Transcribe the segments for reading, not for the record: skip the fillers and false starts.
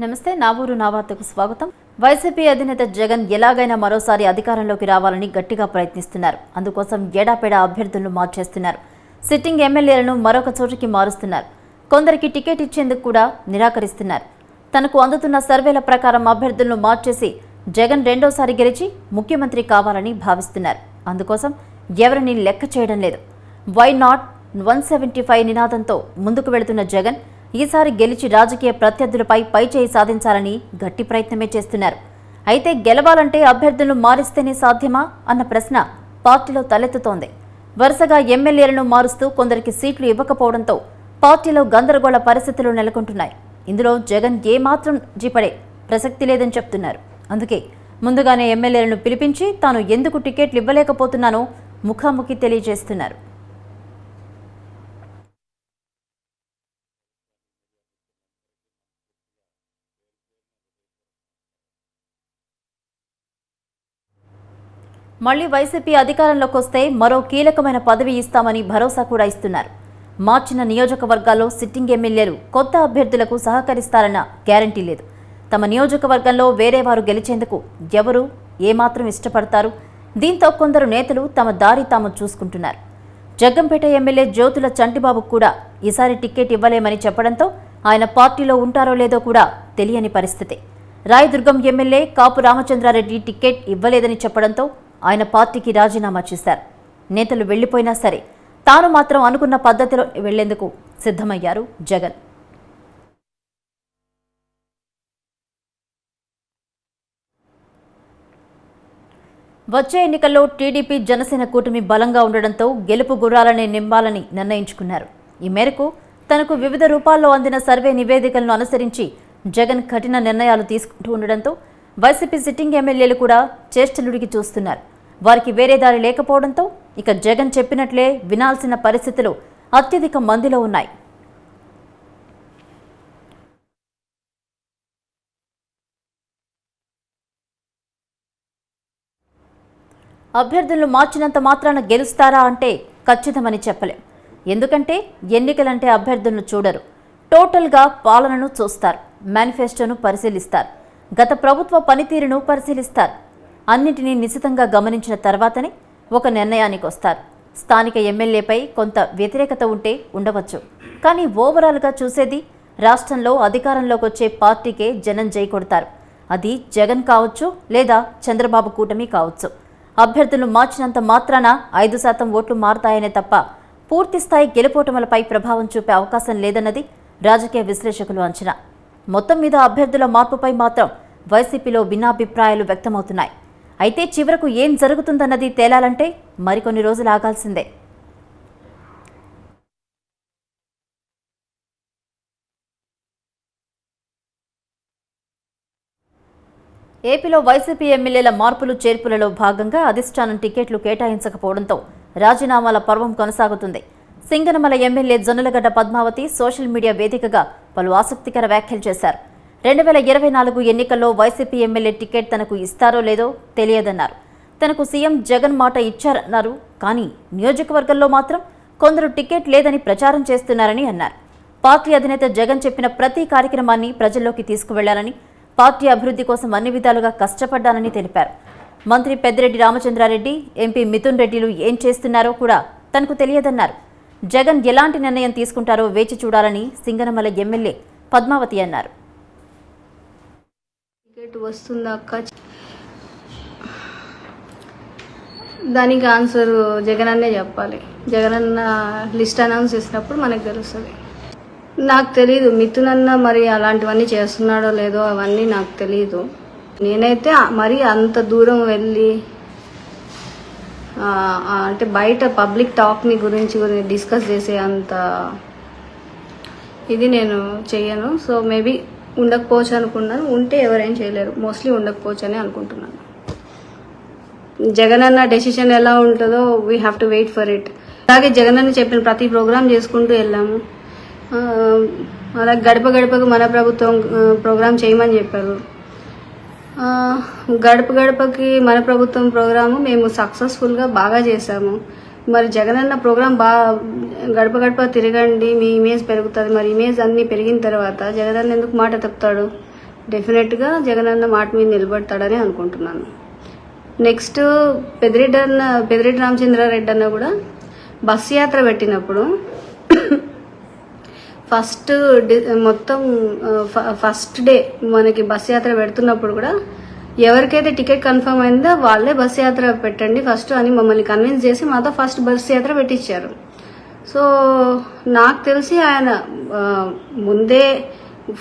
నమస్తే, నా ఊరు నా వార్తకు స్వాగతం. వైసీపీ అధినేత జగన్ ఎలాగైనా మరోసారి అధికారంలోకి రావాలని గట్టిగా ప్రయత్నిస్తున్నారు. అందుకోసం ఎడాపెడా అభ్యర్థులను మార్చేస్తున్నారు. సిట్టింగ్ ఎమ్మెల్యేలను మరొక చోటుకి మారుస్తున్నారు. కొందరికి టికెట్ ఇచ్చేందుకు కూడా నిరాకరిస్తున్నారు. తనకు అందుతున్న సర్వేల ప్రకారం అభ్యర్థులను మార్చేసి జగన్ రెండోసారి గెలిచి ముఖ్యమంత్రి కావాలని భావిస్తున్నారు. అందుకోసం ఎవరిని లెక్క చేయడం లేదు. వై నాట్ 175 నినాదంతో ముందుకు వెళుతున్న జగన్ ఈసారి గెలిచి రాజకీయ ప్రత్యర్థులపై పైచేయి సాధించాలని గట్టి ప్రయత్నమే చేస్తున్నారు. అయితే గెలవాలంటే అభ్యర్థులను మారిస్తేనే సాధ్యమా అన్న ప్రశ్న పార్టీలో తలెత్తుతోంది. వరుసగా ఎమ్మెల్యేలను మారుస్తూ కొందరికి సీట్లు ఇవ్వకపోవడంతో పార్టీలో గందరగోళ పరిస్థితులు నెలకొంటున్నాయి. ఇందులో జగన్ ఏమాత్రం జీపడే ప్రసక్తి లేదని చెప్తున్నారు. అందుకే ముందుగానే ఎమ్మెల్యేలను పిలిపించి తాను ఎందుకు టికెట్లు ఇవ్వలేకపోతున్నానో ముఖాముఖి తెలియజేస్తున్నారు. మళ్లీ వైసీపీ అధికారంలోకి వస్తే మరో కీలకమైన పదవి ఇస్తామని భరోసా కూడా ఇస్తున్నారు. మార్చిన నియోజకవర్గాల్లో సిట్టింగ్ ఎమ్మెల్యేలు కొత్త అభ్యర్థులకు సహకరిస్తారన్న గ్యారంటీ లేదు. తమ నియోజకవర్గంలో వేరే వారు గెలిచేందుకు ఎవరు ఏమాత్రం ఇష్టపడతారు? దీంతో కొందరు నేతలు తమ దారి తాము చూసుకుంటున్నారు. జగ్గంపేట ఎమ్మెల్యే జ్యోతుల చంటిబాబుకు కూడా ఈసారి టికెట్ ఇవ్వలేమని చెప్పడంతో ఆయన పార్టీలో ఉంటారో లేదో కూడా తెలియని పరిస్థితి. రాయదుర్గం ఎమ్మెల్యే కాపు రామచంద్రారెడ్డి టికెట్ ఇవ్వలేదని చెప్పడంతో ఆయన పార్టీకి రాజీనామా చేశారు. నేతలు వెళ్లిపోయినా సరే తాను మాత్రం అనుకున్న పద్ధతిలో వెళ్లేందుకు సిద్ధమయ్యారు జగన్. వచ్చే ఎన్నికల్లో టీడీపీ జనసేన కూటమి బలంగా ఉండడంతో గెలుపు గుర్రాలనే నింపాలని నిర్ణయించుకున్నారు. ఈ మేరకు తనకు వివిధ రూపాల్లో అందిన సర్వే నివేదికలను అనుసరించి జగన్ కఠిన నిర్ణయాలు తీసుకుంటూ ఉండడంతో వైసీపీ సిట్టింగ్ ఎమ్మెల్యేలు కూడా చేష్టలుడికి చూస్తున్నారు. వారికి వేరే దారి లేకపోవడంతో ఇక జగన్ చెప్పినట్లే వినాల్సిన పరిస్థితులు అత్యధిక మందిలో ఉన్నాయి. అభ్యర్థులను మార్చినంత మాత్రాన గెలుస్తారా అంటే ఖచ్చితమని చెప్పలేం. ఎందుకంటే ఎన్నికలంటే అభ్యర్థులను చూడరు, టోటల్గా పాలనను చూస్తారు, మేనిఫెస్టోను పరిశీలిస్తారు, గత ప్రభుత్వ పనితీరును పరిశీలిస్తారు. అన్నింటినీ నిశితంగా గమనించిన తర్వాతనే ఒక నిర్ణయానికి వస్తారు. స్థానిక ఎమ్మెల్యేపై కొంత వ్యతిరేకత ఉంటే ఉండవచ్చు, కానీ ఓవరాల్గా చూసేది రాష్ట్రంలో అధికారంలోకి వచ్చే పార్టీకే జనం జై కొడతారు. అది జగన్ కావచ్చు లేదా చంద్రబాబు కూటమి కావచ్చు. అభ్యర్థులను మార్చినంత మాత్రాన 5% ఓట్లు మారతాయనే తప్ప పూర్తిస్థాయి గెలుపోటములపై ప్రభావం చూపే అవకాశం లేదన్నది రాజకీయ విశ్లేషకులు అంచనా. మొత్తం మీద అభ్యర్థుల మార్పుపై మాత్రం వైసీపీలో భిన్నాభిప్రాయాలు వ్యక్తమవుతున్నాయి. అయితే చివరకు ఏం జరుగుతుందన్నది తేలాలంటే మరికొన్ని రోజులు ఆగాల్సిందే. ఏపీలో వైసీపీ ఎమ్మెల్యేల మార్పులు చేర్పులలో భాగంగా అధిష్టానం టికెట్లు కేటాయించకపోవడంతో రాజీనామాల పర్వం కొనసాగుతుంది. Singanamala MLA Jonnalagadda Padmavathi social media వేదికగా పలు ఆసక్తికర వ్యాఖ్యలు చేశారు. 2024 ఎన్నికల్లో వైసీపీ ఎమ్మెల్యే టికెట్ తనకు ఇస్తారో లేదో తెలియదన్నారు. తనకు సీఎం జగన్ మాట ఇచ్చారన్నారు, కానీ నియోజకవర్గంలో మాత్రం కొందరు టికెట్ లేదని ప్రచారం చేస్తున్నారని అన్నారు. పార్టీ అధినేత జగన్ చెప్పిన ప్రతి కార్యక్రమాన్ని ప్రజల్లోకి తీసుకువెళ్లాలని, పార్టీ అభివృద్ధి కోసం అన్ని విధాలుగా కష్టపడ్డానని తెలిపారు. మంత్రి పెద్దిరెడ్డి రామచంద్రారెడ్డి, ఎంపీ మిథున్ రెడ్డిలు ఏం చేస్తున్నారో కూడా తనకు తెలియదన్నారు. జగన్ ఎలాంటి నిర్ణయం తీసుకుంటారో వేచి చూడాలని సింగనమల ఎమ్మెల్యే పద్మావతి అన్నారు. టికెట్ వస్తుందా అక్క, దానికి ఆన్సర్ జగన్ అన్నే చెప్పాలి. జగన్ అన్న లిస్ట్ అనౌన్స్ చేసినప్పుడు మనకు తెలుస్తుంది. నాకు తెలీదు మిథున్ అన్న మరి అలాంటివన్నీ చేస్తున్నాడో లేదో అవన్నీ నాకు తెలీదు. నేనైతే మరి అంత దూరం వెళ్ళి అంటే బయట పబ్లిక్ టాక్ని గురించి డిస్కస్ చేసే అంత ఇది నేను చెయ్యను. సో మేబీ ఉండకపోవచ్చు అనుకున్నాను. ఉంటే ఎవరేం చేయలేరు. మోస్ట్లీ ఉండకపోవచ్చు అని అనుకుంటున్నాను. జగన్ అన్న డెసిషన్ ఎలా ఉంటుందో we have to wait for it. అలాగే జగన్ అన్న చెప్పిన ప్రతి ప్రోగ్రామ్ చేసుకుంటూ వెళ్ళాము. అలాగే గడప గడపకు మన ప్రభుత్వం ప్రోగ్రామ్ చేయమని చెప్పారు. గడప గడపకి మన ప్రభుత్వం ప్రోగ్రాము మేము సక్సెస్ఫుల్గా బాగా చేశాము. మరి జగనన్న ప్రోగ్రాం గడప గడప తిరగండి, మీ ఇమేజ్ పెరుగుతుంది. మరి ఇమేజ్ అన్నీ పెరిగిన తర్వాత జగనన్న ఎందుకు మాట తప్పుతాడు? డెఫినెట్గా జగనన్న మాట మీద నిలబడతాడని అనుకుంటున్నాను. నెక్స్ట్ పెద్దిరెడ్డి రామచంద్రారెడ్డి అన్న కూడా బస్సు యాత్ర పెట్టినప్పుడు ఫస్ట్ డే మనకి బస్సు యాత్ర పెడుతున్నప్పుడు కూడా ఎవరికైతే టికెట్ కన్ఫర్మ్ అయిందో వాళ్ళే బస్సు యాత్ర పెట్టండి ఫస్ట్ అని మమ్మల్ని కన్విన్స్ చేసి మాతో ఫస్ట్ బస్సు యాత్ర పెట్టించారు. సో నాకు తెలిసి ఆయన ముందే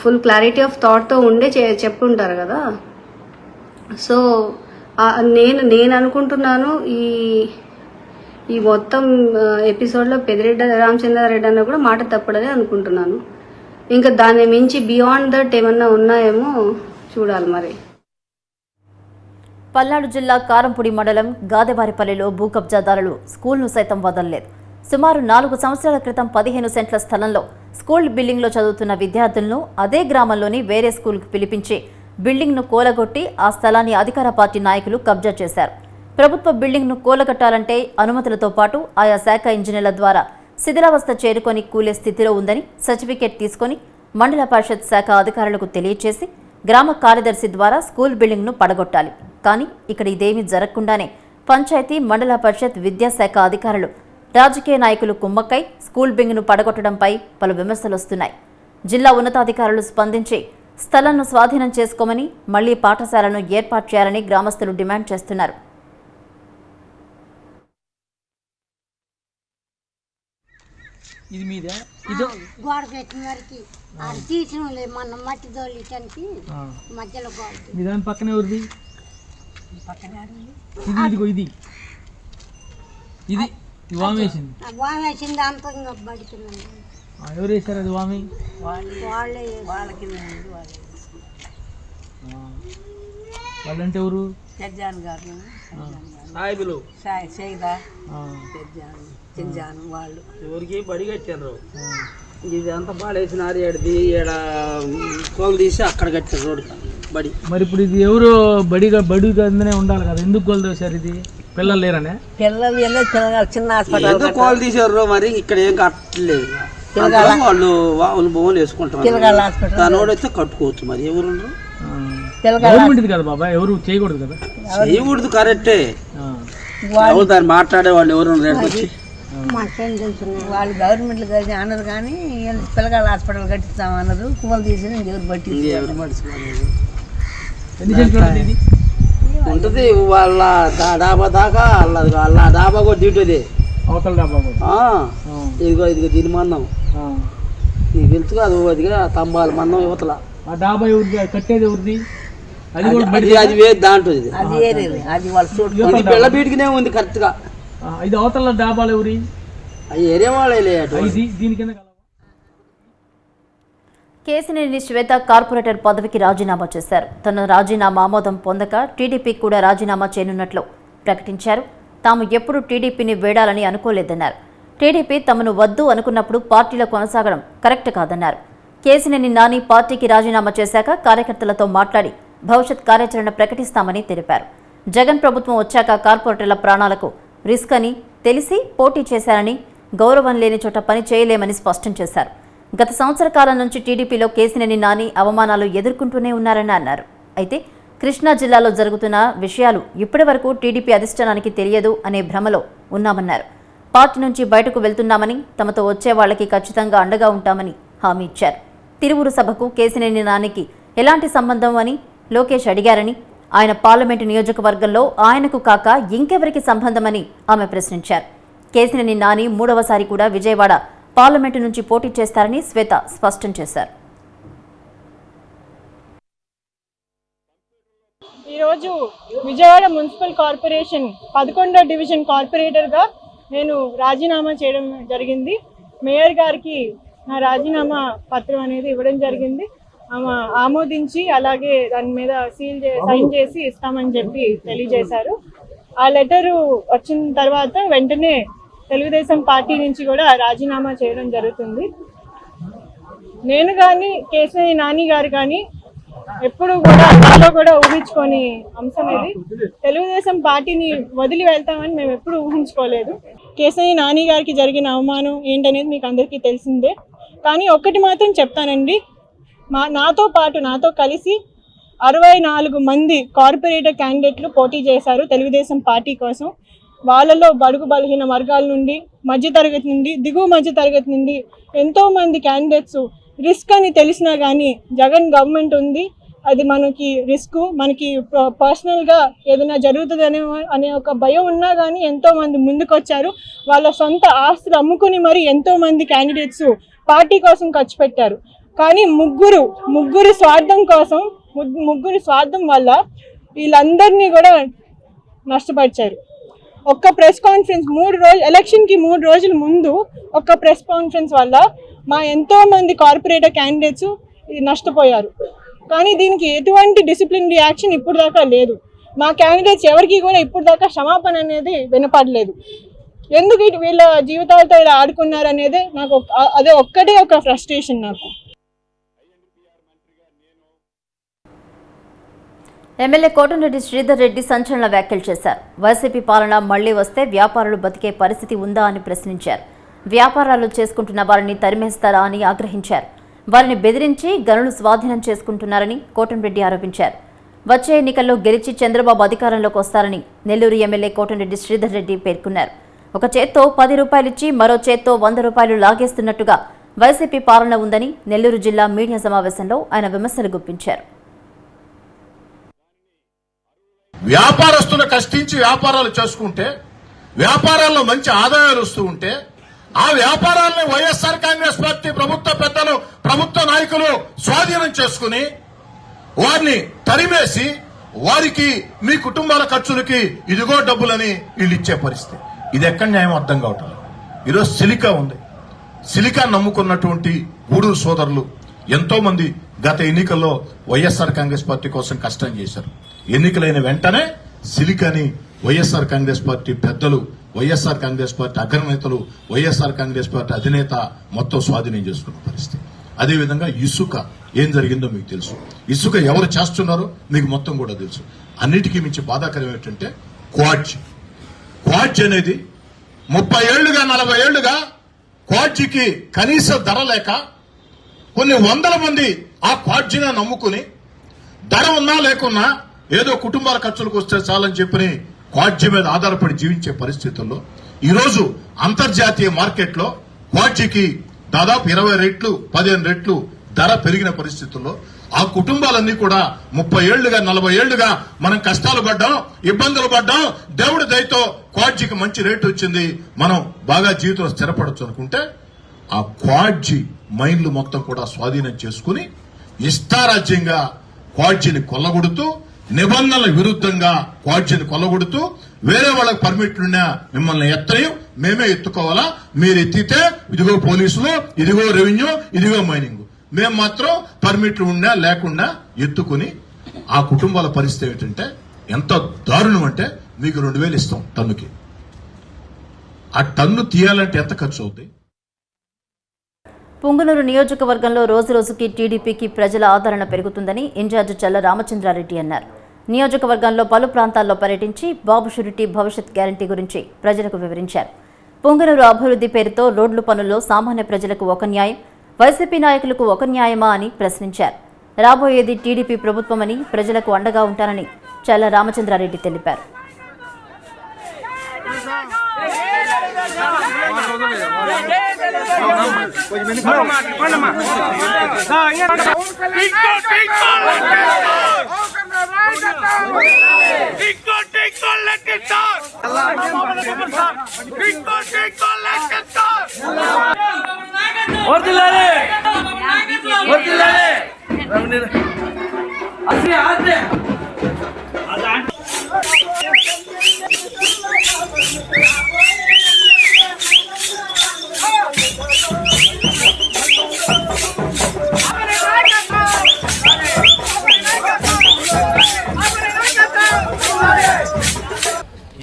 ఫుల్ క్లారిటీ ఆఫ్ థాట్తో ఉండే చెప్పుంటారు కదా. సో నేను అనుకుంటున్నాను ఈ మొత్తం ఎపిసోడ్లో పెద్దిరెడ్డి రామచంద్రారెడ్డి అన్న కూడా మాట తప్పడని అనుకుంటున్నాను. ఇంకా దాన్ని మించి బియాండ్ దట్ ఏమన్నా ఉన్నాయేమో చూడాలి మరి. పల్నాడు జిల్లా కారంపూడి మండలం గాదెవారిపల్లిలో భూ కబ్జాదారులు స్కూల్ను సైతం వదలలేదు. సుమారు 4 సంవత్సరాల క్రితం 15 సెంట్ల స్థలంలో స్కూల్ బిల్డింగ్లో చదువుతున్న విద్యార్థులను అదే గ్రామంలోని వేరే స్కూల్కు పిలిపించి బిల్డింగ్ను కూలగొట్టి ఆ స్థలాన్ని అధికార పార్టీ నాయకులు కబ్జా చేశారు. ప్రభుత్వ బిల్డింగ్ను కూలగొట్టాలంటే అనుమతులతో పాటు ఆయా శాఖ ఇంజనీర్ల ద్వారా శిథిలావస్థ చేరుకొని కూలే స్థితిలో ఉందని సర్టిఫికేట్ తీసుకొని మండల పరిషత్ శాఖ అధికారులకు తెలియచేసి గ్రామ కార్యదర్శి ద్వారా స్కూల్ బిల్డింగ్ను పడగొట్టాలి. కానీ ఇక్కడ ఇదేమీ జరగకుండానే పంచాయతీ మండల పరిషత్ విద్యాశాఖ అధికారులు రాజకీయ నాయకులు కుమ్మక్కై స్కూల్ బిల్డింగ్ను పడగొట్టడంపై పలు విమర్శలు వస్తున్నాయి. జిల్లా ఉన్నతాధికారులు స్పందించి స్థలాన్ని స్వాధీనం చేసుకోమని మళ్లీ పాఠశాలను ఏర్పాటు చేయాలని గ్రామస్తులు డిమాండ్ చేస్తున్నారు. ఇది మీద గోడ పెట్టిన వరకు అది తీసిన మన మట్టి దోలిటానికి మధ్యలో గోడ దాని పక్కన ఎవరిది ఇది ఇది వామి వేసింది వామి వేసింది అంత ఇంకా పడుతున్నాను. ఎవరు వేసారు అది వామి? వాళ్ళంటే ఎవరు? పెద్దాన్ గారు సాయిబులు పెద్దాను వాళ్ళు ఎవరికి బడి కట్టారు. ఇదంతా పాడేసినారు. ఏడది ఏడ కోలు తీసి అక్కడ కట్టారు రోడ్డు బడి. మరి ఇప్పుడు ఇది ఎవరు బడి కిందనే ఉండాలి కదా, ఎందుకు కోలు తీశారు? ఇది పిల్లలు లేరనే? పిల్లలు పిల్లగాలు చిన్న హాస్పిటల్ కోలు తీసారు. మరి ఇక్కడ ఏం కట్టలేదు. వాళ్ళు భూములు వేసుకుంటారు. దాని అయితే కట్టుకోవచ్చు. మరి ఎవరు గవర్నమెంట్ కదా బాబా, ఎవరు చేయకూడదు కదా. చేయకూడదు కరెక్టే. దాన్ని మాట్లాడే వాళ్ళు ఎవరు వచ్చి వాళ్ళు గవర్నమెంట్ కలిసి అన్నారు. కానీ పిల్లగాళ్ళ హాస్పిటల్ కట్టిస్తామన్నారు. కూలు తీసి ఎవరు బట్టి ఉంటుంది. వాళ్ళ డాబా దాకా వాళ్ళ డాబా కూడా దీటుది. అవతల డాబా ఇదిగో దీని మందం నీకు తెలుసు కాదు. అదిగా తంబాల మందం యువతల ఆ డాబా ఎవరిది? కట్టేది ఎవరిది? అది అది వేది దాంట్లో. అది వాళ్ళ చూడు పిల్ల బీటికినే ఉంది కరెక్ట్ గా. ఇది అవతల డాబాలు ఎవరి? అవి ఏరియా వాళ్ళే. దీని కింద కేసినేని శ్వేత కార్పొరేటర్ పదవికి రాజీనామా చేశారు. తన రాజీనామా ఆమోదం పొందక టీడీపీ కూడా రాజీనామా చేయనున్నట్లు ప్రకటించారు. తాము ఎప్పుడు టీడీపీని వేడాలని అనుకోలేదన్నారు. టీడీపీ తమను వద్దు అనుకున్నప్పుడు పార్టీలో కొనసాగడం కరెక్ట్ కాదన్నారు. కేసినేని నాని పార్టీకి రాజీనామా చేశాక కార్యకర్తలతో మాట్లాడి భవిష్యత్ కార్యాచరణ ప్రకటిస్తామని తెలిపారు. జగన్ ప్రభుత్వం వచ్చాక కార్పొరేటర్ల ప్రాణాలకు రిస్క్ అని తెలిసి పోటీ చేశారని, గౌరవం లేని చోట పని చేయలేమని స్పష్టం చేశారు. గత సంవత్సర కాలం నుంచి టీడీపీలో కేసినేని నాని అవమానాలు ఎదుర్కొంటూనే ఉన్నారని అన్నారు. అయితే కృష్ణా జిల్లాలో జరుగుతున్న విషయాలు ఇప్పటి వరకు టీడీపీ అధిష్టానానికి తెలియదు అనే భ్రమలో ఉన్నామన్నారు. పార్టీ నుంచి బయటకు వెళ్తున్నామని, తమతో వచ్చే వాళ్లకి ఖచ్చితంగా అండగా ఉంటామని హామీ ఇచ్చారు. తిరువురు సభకు కేసినేని నానికి ఎలాంటి సంబంధం అని లోకేష్ అడిగారని, ఆయన పార్లమెంటు నియోజకవర్గంలో ఆయనకు కాక ఇంకెవరికి సంబంధమని ఆమె ప్రశ్నించారు. కేసినేని నాని 3వసారి కూడా విజయవాడ పార్లమెంటు నుంచి పోటీ చేస్తారని శ్వేత స్పష్టం చేశారు. ఈరోజు విజయవాడ మున్సిపల్ కార్పొరేషన్ 11వ డివిజన్ కార్పొరేటర్గా నేను రాజీనామా చేయడం జరిగింది. మేయర్ గారికి నా రాజీనామా పత్రం అనేది ఇవ్వడం జరిగింది. ఆమె ఆమోదించి అలాగే దాని మీద సైన్ చేసి ఇస్తామని చెప్పి తెలియజేశారు. ఆ లెటరు వచ్చిన తర్వాత వెంటనే తెలుగుదేశం పార్టీ నుంచి కూడా రాజీనామా చేయడం జరుగుతుంది. నేను కానీ కేసినేని నాని గారు కానీ ఎప్పుడు కూడా నాలో కూడా ఊహించుకొని అంశం ఇది. తెలుగుదేశం పార్టీని వదిలి వెళ్తామని మేము ఎప్పుడు ఊహించుకోలేదు. కేసినేని నాని గారికి జరిగిన అవమానం ఏంటనేది మీకు అందరికీ తెలిసిందే. కానీ ఒక్కటి మాత్రం చెప్తానండి, నాతో పాటు నాతో కలిసి 64 మంది కార్పొరేటర్ క్యాండిడేట్లు పోటీ చేశారు తెలుగుదేశం పార్టీ కోసం. వాళ్ళలో బడుగు బలహీన వర్గాల నుండి, మధ్యతరగతి నుండి, దిగువ మధ్యతరగతి నుండి ఎంతోమంది క్యాండిడేట్స్ రిస్క్ అని తెలిసినా కానీ జగన్ గవర్నమెంట్ ఉంది, అది మనకి రిస్క్, మనకి పర్సనల్గా ఏదైనా జరుగుతుంది అనే ఒక భయం ఉన్నా కానీ ఎంతోమంది ముందుకొచ్చారు. వాళ్ళ సొంత ఆస్తులు అమ్ముకుని మరి ఎంతోమంది క్యాండిడేట్స్ పార్టీ కోసం ఖర్చు పెట్టారు. కానీ ముగ్గురి స్వార్థం కోసం, ముగ్గురి స్వార్థం వల్ల వీళ్ళందరినీ కూడా నష్టపరిచారు. ఒక్క ప్రెస్ కాన్ఫరెన్స్ ఎలక్షన్కి 3 రోజుల ముందు ఒక్క ప్రెస్ కాన్ఫరెన్స్ వల్ల మా ఎంతో మంది కార్పొరేటర్ క్యాండిడేట్స్ నష్టపోయారు. కానీ దీనికి ఎటువంటి డిసిప్లినరీ యాక్షన్ ఇప్పుడు దాకా లేదు. మా క్యాండిడేట్స్ ఎవరికి కూడా ఇప్పుడు దాకా క్షమాపణ అనేది వినపడలేదు. ఎందుకు వీళ్ళ జీవితాలతో ఇలా ఆడుకున్నారు అనేది నాకు అదే ఒక్కటే ఒక ఫ్రస్ట్రేషన్ నాకు. ఎమ్మెల్యే కోటంరెడ్డి శ్రీధర్ రెడ్డి సంచలన వ్యాఖ్యలు చేశారు. వైసీపీ పాలన మళ్లీ వస్తే వ్యాపారులు బతికే పరిస్థితి ఉందా అని ప్రశ్నించారు. వ్యాపారాలు చేసుకుంటున్న వారిని తరిమేస్తారా అని ఆగ్రహించారు. వారిని బెదిరించి గనులు స్వాధీనం చేసుకుంటున్నారని కోటంరెడ్డి ఆరోపించారు. వచ్చే ఎన్నికల్లో గెలిచి చంద్రబాబు అధికారంలోకి వస్తారని నెల్లూరు ఎమ్మెల్యే కోటంరెడ్డి శ్రీధర్ రెడ్డి పేర్కొన్నారు. ఒక చేత్తో 10 రూపాయలు ఇచ్చి మరో చేత్తో 100 రూపాయలు లాగేస్తున్నట్టుగా వైసీపీ పాలన ఉందని నెల్లూరు జిల్లా మీడియా సమావేశంలో ఆయన విమర్శలు గుప్పించారు. వ్యాపారస్తులు కష్టించి వ్యాపారాలు చేసుకుంటే, వ్యాపారాల్లో మంచి ఆదాయాలు వస్తూ ఉంటే, ఆ వ్యాపారాలను వైఎస్ఆర్ కాంగ్రెస్ పార్టీ ప్రభుత్వ పెద్దలు, ప్రభుత్వ నాయకులు స్వాధీనం చేసుకుని వారిని తరిమేసి వారికి మీ కుటుంబాల ఖర్చులకి ఇదిగో డబ్బులని వీళ్ళు ఇచ్చే పరిస్థితి. ఇది ఎక్కడ న్యాయం అర్థం కావటం. ఈరోజు సిలికా ఉంది. సిలికా నమ్ముకున్నటువంటి గూడూరు సోదరులు ఎంతో మంది గత ఎన్నికల్లో వైఎస్ఆర్ కాంగ్రెస్ పార్టీ కోసం కష్టం చేశారు. ఎన్నికలైన వెంటనే సిలికాని వైఎస్ఆర్ కాంగ్రెస్ పార్టీ పెద్దలు, వైఎస్ఆర్ కాంగ్రెస్ పార్టీ అగ్రనేతలు, వైఎస్ఆర్ కాంగ్రెస్ పార్టీ అధినేత మొత్తం స్వాధీనం చేసుకున్న పరిస్థితి. అదేవిధంగా ఇసుక ఏం జరిగిందో మీకు తెలుసు. ఇసుక ఎవరు చేస్తున్నారో మీకు మొత్తం కూడా తెలుసు. అన్నిటికీ మించి బాధాకరం ఏంటంటే క్వాడ్జ్ అనేది 30 ఏళ్లుగా 40 ఏళ్లుగా క్వాడ్జికి కనీస ధర లేక కొన్ని వందల మంది ఆ క్వాడ్జిని నమ్ముకుని ధర ఉన్నా లేకున్నా ఏదో కుటుంబాల ఖర్చులకు వస్తే చాలని చెప్పని క్వాడ్జి మీద ఆధారపడి జీవించే పరిస్థితుల్లో ఈరోజు అంతర్జాతీయ మార్కెట్లో క్వాడ్జికి దాదాపు 20 రెట్లు 15 రెట్లు ధర పెరిగిన పరిస్థితుల్లో ఆ కుటుంబాలన్నీ కూడా 30 ఏళ్లుగా 40 ఏళ్లుగా మనం కష్టాలు పడ్డాం, ఇబ్బందులు పడ్డాం. దేవుడి దయతో క్వాడ్జికి మంచి రేటు వచ్చింది, మనం బాగా జీవితంలో స్థిరపడచ్చు అనుకుంటే ఆ క్వాడ్జి మైన్లు మొత్తం కూడా స్వాధీనం చేసుకుని ఇష్టారాజ్యంగా క్వాడ్జిని కొల్లగొడుతూ, నిబంధనల విరుద్ధంగా క్వాడ్జిని కొల్లగొడుతూ, వేరే వాళ్ళకి పర్మిట్లున్నా మిమ్మల్ని ఎత్తయం, మేమే ఎత్తుకోవాలా, మీరు ఎత్తితే ఇదిగో పోలీసులు, ఇదిగో రెవెన్యూ, ఇదిగో మైనింగ్, మేము మాత్రం పర్మిట్లు ఉన్నా లేకుండా ఎత్తుకుని ఆ కుటుంబాల పరిస్థితి ఏంటంటే ఎంత దారుణం అంటే మీకు 2000 ఇస్తాం టన్నుకి. ఆ టన్ను తీయాలంటే ఎంత ఖర్చు అవుతుంది? పుంగనూరు నియోజకవర్గంలో రోజురోజుకి టీడీపీకి ప్రజల ఆదరణ పెరుగుతుందని ఇన్ఛార్జ్ చల్ల రామచంద్రారెడ్డి అన్నారు. నియోజకవర్గంలో పలు ప్రాంతాల్లో పర్యటించి బాబు షూరిటీ భవిష్యత్ గ్యారంటీ గురించి ప్రజలకు వివరించారు. పుంగనూరు అభివృద్ధి పేరుతో రోడ్లు పనుల్లో సామాన్య ప్రజలకు ఒక న్యాయం, వైసీపీ నాయకులకు ఒక న్యాయమా అని ప్రశ్నించారు. రాబోయేది టీడీపీ ప్రభుత్వమని, ప్రజలకు అండగా ఉంటారని చల్ల రామచంద్రారెడ్డి తెలిపారు.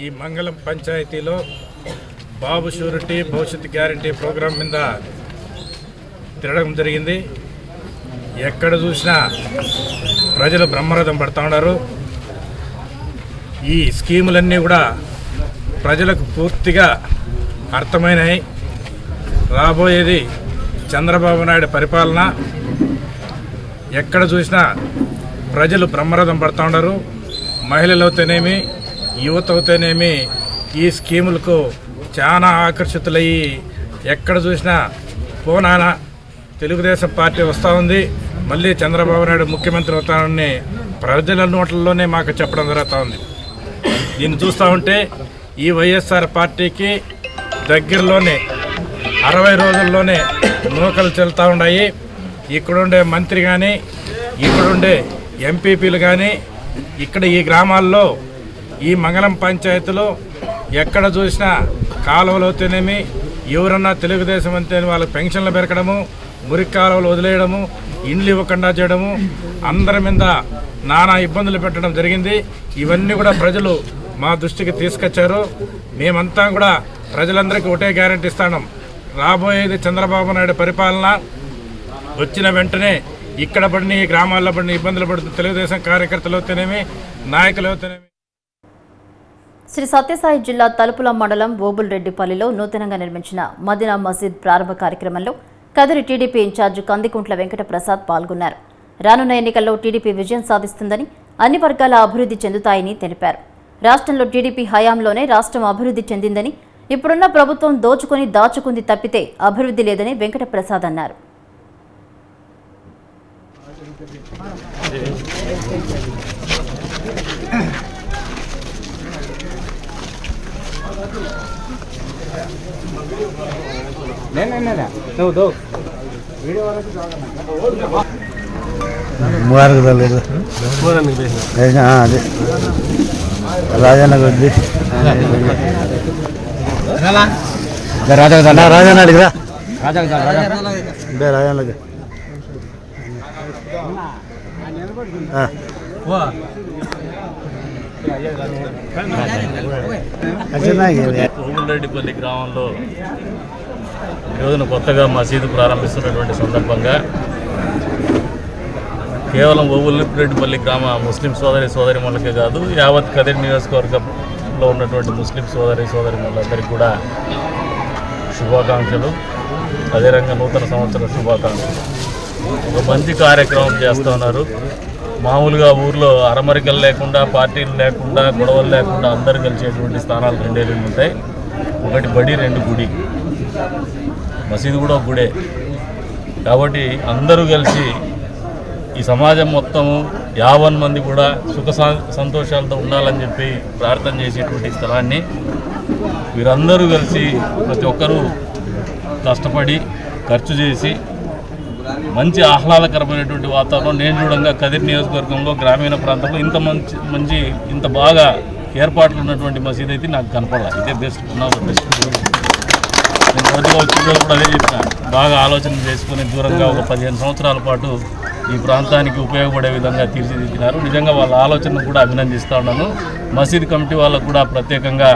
ఈ మంగళం పంచాయతీలో బాబు షూరిటీ భవిష్యత్ గ్యారంటీ ప్రోగ్రాం మీద తిరగడం జరిగింది. ఎక్కడ చూసినా ప్రజలు బ్రహ్మరథం పడుతూ ఉన్నారు. ఈ స్కీములన్నీ కూడా ప్రజలకు పూర్తిగా అర్థమైనాయి. రాబోయేది చంద్రబాబు నాయుడు పరిపాలన. ఎక్కడ చూసినా ప్రజలు బ్రహ్మరథం పడుతూ ఉన్నారు. మహిళలు అవుతేనేమి, యువత అవుతేనేమి ఈ స్కీములకు చాలా ఆకర్షితులయ్యి ఎక్కడ చూసినా పోనానా తెలుగుదేశం పార్టీ వస్తూ ఉంది, మళ్ళీ చంద్రబాబు నాయుడు ముఖ్యమంత్రి అవుతానని ప్రజల నోట్లలోనే మాకు చెప్పడం జరుగుతూ ఉంది. దీన్ని చూస్తూ ఉంటే ఈ వైఎస్ఆర్ పార్టీకి దగ్గరలోనే 60 రోజుల్లోనే నూకలు చెల్లుతూ ఉన్నాయి. ఇక్కడుండే మంత్రి కానీ, ఇక్కడుండే ఎంపీపీలు కానీ, ఇక్కడ ఈ గ్రామాల్లో ఈ మంగళం పంచాయతీలో ఎక్కడ చూసినా కాలువలు అవుతేనేమి, ఎవరన్నా తెలుగుదేశం అంతే వాళ్ళకి పెన్షన్లు పెరగడము, మురికి కాలువలు వదిలేయడము, ఇండ్లు ఇవ్వకుండా చేయడము, అందరి మీద నానా ఇబ్బందులు పెట్టడం జరిగింది. ఇవన్నీ కూడా ప్రజలు మా దృష్టికి తీసుకొచ్చారు. మేమంతా కూడా ప్రజలందరికీ ఒకటే గ్యారెంటీ ఇస్తాం, రాబోయేది చంద్రబాబు నాయుడు పరిపాలన. వచ్చిన వెంటనే ఇక్కడ పడిన ఈ గ్రామాల్లో పడిన ఇబ్బందులు పడుతున్న తెలుగుదేశం కార్యకర్తలు అవుతేనేమి, నాయకులు అవుతేనేమి. శ్రీ సత్యసాయి జిల్లా తలుపుల మండలం ఓబుల్రెడ్డిపల్లిలో నూతనంగా నిర్మించిన మదీనా మసీద్ ప్రారంభ కార్యక్రమంలో కదిరి టీడీపీ ఇన్ఛార్జి కందికుంట్ల వెంకట ప్రసాద్ పాల్గొన్నారు. రానున్న ఎన్నికల్లో టీడీపీ విజయం సాధిస్తుందని, అన్ని వర్గాల అభివృద్ధి చెందుతాయని తెలిపారు. రాష్ట్రంలో టీడీపీ హయాంలోనే రాష్ట్రం అభివృద్ధి చెందిందని, ఇప్పుడున్న ప్రభుత్వం దోచుకుని దాచుకుంది తప్పితే అభివృద్ధి లేదని వెంకట ప్రసాద్ అన్నారు. ఓబుల్రెడ్డిపల్లి గ్రామంలో ఈరోజున కొత్తగా మసీదు ప్రారంభిస్తున్నటువంటి సందర్భంగా కేవలం ఓబుల్రెడ్డిపల్లి గ్రామ ముస్లిం సోదరిమణులకే కాదు, యావత్ కదిరి నియోజకవర్గంలో ఉన్నటువంటి ముస్లిం సోదరిమణులందరికీ కూడా శుభాకాంక్షలు. అదేవిధంగా నూతన సంవత్సర శుభాకాంక్షలు. ఒక మంచి కార్యక్రమం చేస్తూ ఉన్నారు. మామూలుగా ఊర్లో అరమరికలు లేకుండా, పార్టీలు లేకుండా, గొడవలు లేకుండా అందరూ కలిసేటువంటి స్థానాలు 2 ఉంటాయి. ఒకటి బడి, 2 గుడి. మసీదు కూడా ఒక గుడే. కాబట్టి అందరూ కలిసి ఈ సమాజం మొత్తము 50 మంది కూడా సుఖ సంతోషాలతో ఉండాలని చెప్పి ప్రార్థన చేసేటువంటి స్థలాన్ని వీరందరూ కలిసి ప్రతి ఒక్కరూ కష్టపడి ఖర్చు చేసి మంచి ఆహ్లాదకరమైనటువంటి వాతావరణం నేను చూడంగా కదిరి నియోజకవర్గంలో గ్రామీణ ప్రాంతంలో ఇంత బాగా ఏర్పాట్లు ఉన్నటువంటి మసీదు అయితే నాకు కనపడాలి. ఇదే బెస్ట్ బెస్ట్. నేను మొదటిగా వచ్చిన కూడా అదే చెప్పిన, బాగా ఆలోచన చేసుకుని దూరంగా ఒక 15 సంవత్సరాల పాటు ఈ ప్రాంతానికి ఉపయోగపడే విధంగా తీర్చిదిద్దినారు. నిజంగా వాళ్ళ ఆలోచనను కూడా అభినందిస్తూ ఉన్నాను. మసీద్ కమిటీ వాళ్ళకు కూడా ప్రత్యేకంగా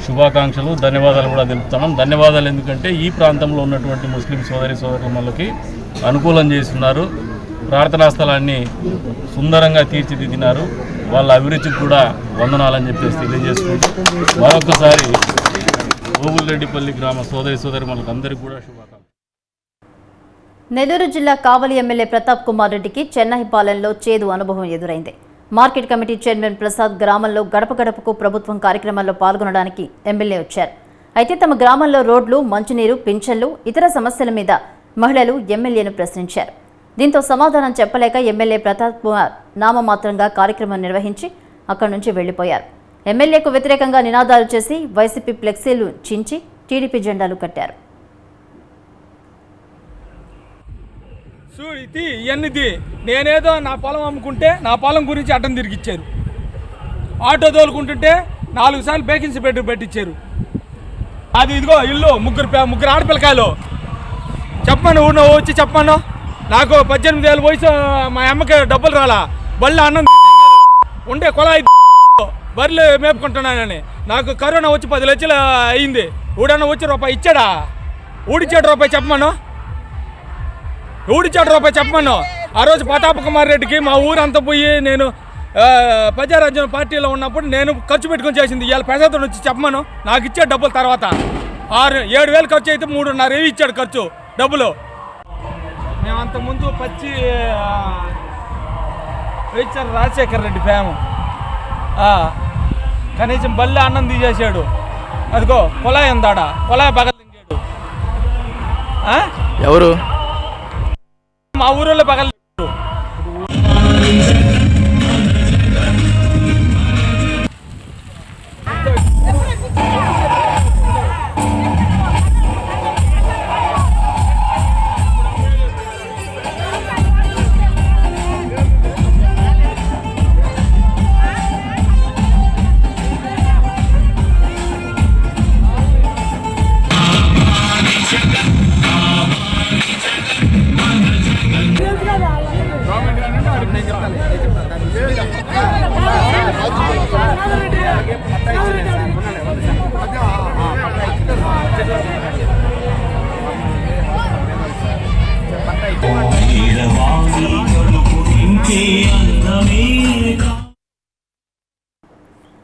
శుభాకాంక్షలు, ధన్యవాదాలు కూడా తెలుపుతున్నాం. ధన్యవాదాలు ఎందుకంటే ఈ ప్రాంతంలో ఉన్నటువంటి ముస్లిం సోదరులకి అనుకూలం చేస్తున్నారు. ప్రార్థనా స్థలాన్ని సుందరంగా తీర్చిదిద్దినారు. వాళ్ళ అభిరుచికి కూడా వందనాలని చెప్పేసి తెలియజేసుకుంటూ మరొకసారి ఓబుల్రెడ్డిపల్లి గ్రామ సోదరిమణులకు అందరికీ కూడా శుభాకాంక్షలు. నెల్లూరు జిల్లా కావలి ఎమ్మెల్యే ప్రతాప్ కుమార్ రెడ్డికి చెన్నై పాలనలో చేదు అనుభవం ఎదురైంది. మార్కెట్ కమిటీ చైర్మన్ ప్రసాద్ గ్రామంలో గడప గడపకు ప్రభుత్వం కార్యక్రమాల్లో పాల్గొనడానికి ఎమ్మెల్యే వచ్చారు. అయితే తమ గ్రామంలో రోడ్లు, మంచినీరు, పింఛన్లు, ఇతర సమస్యల మీద మహిళలు ఎమ్మెల్యేను ప్రశ్నించారు. దీంతో సమాధానం చెప్పలేక ఎమ్మెల్యే ప్రతాప్ కుమార్ నామమాత్రంగా కార్యక్రమం నిర్వహించి అక్కడి నుంచి వెళ్లిపోయారు. ఎమ్మెల్యేకు వ్యతిరేకంగా నినాదాలు చేసి వైసీపీ ఫ్లెక్సీలు చించి టీడీపీ జెండాలు కట్టారు. ఇది ఇవన్నీది నేనేదో నా పొలం అమ్ముకుంటే నా పొలం గురించి అడ్డం తిరిగిచ్చారు. ఆటో తోలుకుంటుంటే 4 సార్లు వేకెన్సీ పెట్టించారు. అది ఇదిగో ఇల్లు ముగ్గురు ఆడపిల్లకాయలు చెప్పమను, ఊరిలో వచ్చి చెప్పమను. నాకు 18 ఏళ్ళ వయసు, మా అమ్మకి డబ్బులు రాలా, బళ్ళు అన్నం ఉండే కొలాయి బర్రెలు మేపుకుంటున్నానని. నాకు కరోనా వచ్చి 10 లక్షలు అయింది. ఊడన్నా వచ్చి రూపాయి ఇచ్చాడా? ఊడిచ్చాడు రూపాయి చెప్పమను, ఊడిచ్చాడు రూపాయి చెప్పమను. ఆ రోజు ప్రతాప్ కుమార్ రెడ్డికి మా ఊరంతా పోయి నేను ప్రజారాజ్యం పార్టీలో ఉన్నప్పుడు నేను ఖర్చు పెట్టుకొని చేసింది. ఇవాళ ప్రసాదం వచ్చి చెప్పమను, నాకు ఇచ్చాడు డబ్బులు. తర్వాత 6-7 ఖర్చు అయితే 3.5 ఇచ్చాడు ఖర్చు డబ్బులు. మేము అంతకుముందు వైఎస్ఆర్ రాజశేఖర రెడ్డి ఫేమ. కనీసం బల్లి అన్నం తీసేసాడు. అదిగో కుళాయి ఉందాడ, కుళాయి పగలు తింటాడు. ఎవరు? మా ఊరిలో పగలు.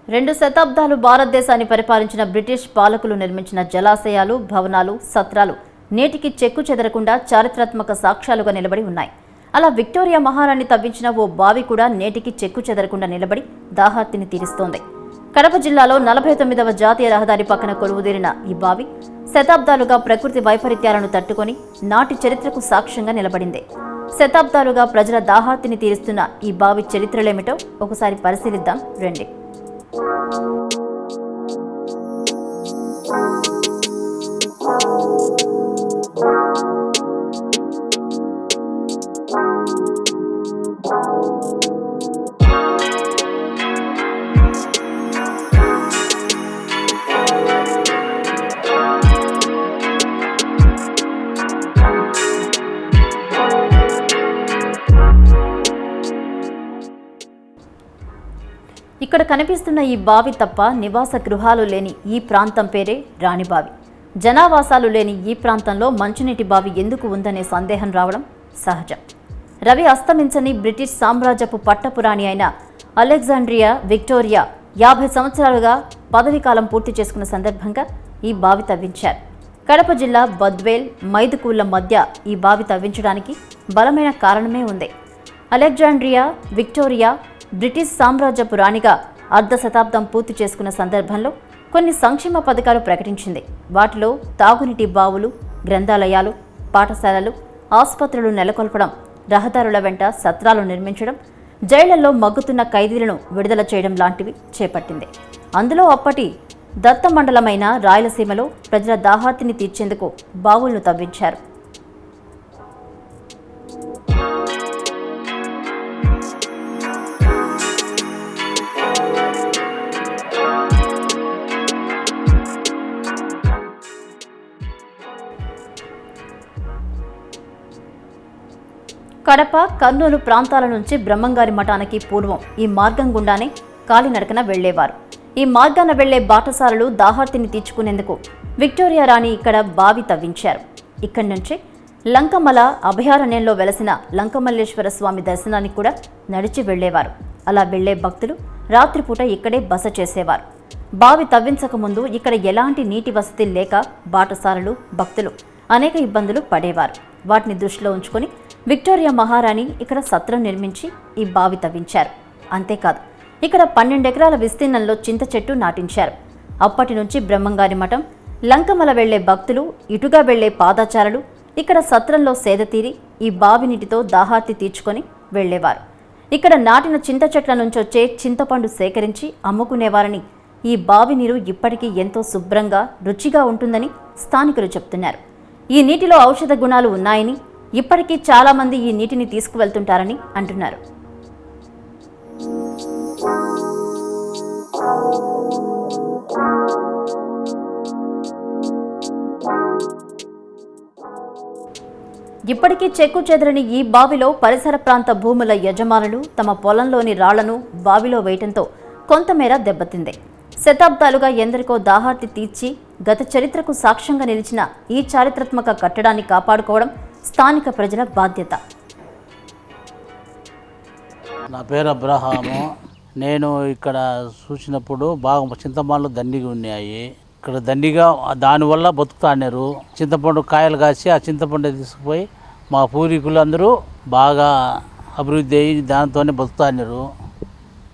రెండు శతాబ్దాలు భారతదేశాన్ని పరిపాలించిన బ్రిటిష్ పాలకులు నిర్మించిన జలాశయాలు, భవనాలు, సత్రాలు నేటికి చెక్కు చెదరకుండా చారిత్రాత్మక సాక్ష్యాలుగా నిలబడి ఉన్నాయి. అలా విక్టోరియా మహారాణి తవ్వించిన ఓ బావి కూడా నేటికి చెక్కు చెదరకుండా నిలబడి దాహార్తిని తీరుస్తోంది. కడప జిల్లాలో 49వ జాతీయ రహదారి పక్కన కొలువుదీరిన ఈ బావి శతాబ్దాలుగా ప్రకృతి వైపరీత్యాలను తట్టుకొని నాటి చరిత్రకు సాక్ష్యంగా నిలబడింది. శతాబ్దాలుగా ప్రజల దాహార్తిని తీరుస్తున్న ఈ బావి చరిత్రలేమిటో ఒకసారి పరిశీలిద్దాం రండి. ఇక్కడ కనిపిస్తున్న ఈ బావి తప్ప నివాస గృహాలు లేని ఈ ప్రాంతం పేరే రాణిబావి. జనావాసాలు లేని ఈ ప్రాంతంలో మంచినీటి బావి ఎందుకు ఉందనే సందేహం రావడం సహజం. రవి అస్తమించని బ్రిటిష్ సామ్రాజ్యపు పట్టపురాణి అయిన అలెగ్జాండ్రియా విక్టోరియా 50 సంవత్సరాలుగా పదవీకాలం పూర్తి చేసుకున్న సందర్భంగా ఈ బావి తవ్వించారు. కడప జిల్లా బద్వేల్, మైదుకూళ్ల మధ్య ఈ బావి తవ్వించడానికి బలమైన కారణమే ఉంది. అలెగ్జాండ్రియా విక్టోరియా బ్రిటిష్ సామ్రాజ్యపు రాణిగా అర్ధ శతాబ్దం పూర్తి చేసుకున్న సందర్భంలో కొన్ని సంక్షేమ పథకాలు ప్రకటించింది. వాటిలో తాగునీటి బావులు, గ్రంథాలయాలు, పాఠశాలలు, ఆసుపత్రులు నెలకొల్పడం, రహదారుల వెంట సత్రాలు నిర్మించడం, జైళ్లలో మగ్గుతున్న ఖైదీలను విడుదల చేయడం లాంటివి చేపట్టింది. అందులో అప్పటి దత్త మండలమైన రాయలసీమలో ప్రజల దాహార్తిని తీర్చేందుకు బావులను తవ్వించారు. కడప, కర్నూలు ప్రాంతాల నుంచి బ్రహ్మంగారి మఠానికి పూర్వం ఈ మార్గం గుండానే కాలినడకన వెళ్లేవారు. ఈ మార్గాన వెళ్లే బాటసారులు దాహార్తిని తీర్చుకునేందుకు విక్టోరియా రాణి ఇక్కడ బావి తవ్వించారు. ఇక్కడి నుంచి లంకమల అభయారణ్యంలో వెలసిన లంకమల్లేశ్వర స్వామి దర్శనానికి కూడా నడిచి వెళ్లేవారు. అలా వెళ్లే భక్తులు రాత్రిపూట ఇక్కడే బస చేసేవారు. బావి తవ్వించకముందు ఇక్కడ ఎలాంటి నీటి వసతి లేక బాటసారులు, భక్తులు అనేక ఇబ్బందులు పడేవారు. వాటిని దృష్టిలో ఉంచుకొని విక్టోరియా మహారాణి ఇక్కడ సత్రం నిర్మించి ఈ బావి తవ్వించారు. అంతేకాదు, ఇక్కడ 12 ఎకరాల విస్తీర్ణంలో చింత చెట్టు నాటించారు. అప్పటి నుంచి బ్రహ్మంగారి మఠం, లంకమల వెళ్లే భక్తులు, ఇటుగా వెళ్లే పాదాచారులు ఇక్కడ సత్రంలో సేదతీరి ఈ బావి నీటితో దాహార్తి తీర్చుకొని వెళ్లేవారు. ఇక్కడ నాటిన చింత చెట్ల నుంచి వచ్చే చింతపండు సేకరించి అమ్ముకునేవారని, ఈ బావి నీరు ఇప్పటికీ ఎంతో శుభ్రంగా, రుచిగా ఉంటుందని స్థానికులు చెప్తున్నారు. ఈ నీటిలో ఔషధ గుణాలు ఉన్నాయని, ఇప్పటికీ చాలామంది ఈ నీటిని తీసుకువెళ్తుంటారని అంటున్నారు. ఇప్పటికీ చెక్కు చెదరని ఈ బావిలో పరిసర ప్రాంత భూముల యజమానులు తమ పొలంలోని రాళ్లను బావిలో వేయటంతో కొంతమేర దెబ్బతింది. శతాబ్దాలుగా ఎందరికో దాహార్తి తీర్చి గత చరిత్రకు సాక్ష్యంగా నిలిచిన ఈ చారిత్రాత్మక కట్టడాన్ని కాపాడుకోవడం స్థానిక ప్రజల బాధ్యత. నా పేరు అబ్రహాము. నేను ఇక్కడ చూసినప్పుడు బాగా చింతమానులు దండిగా ఉన్నాయి. ఇక్కడ దండిగా దానివల్ల బతుకుతాన్నారు. చింతపండు కాయలు కాసి ఆ చింతపండు తీసుకుపోయి మా పూర్వీకులందరూ బాగా అభివృద్ధి అయ్యి దాంతోనే బతుకుతారు.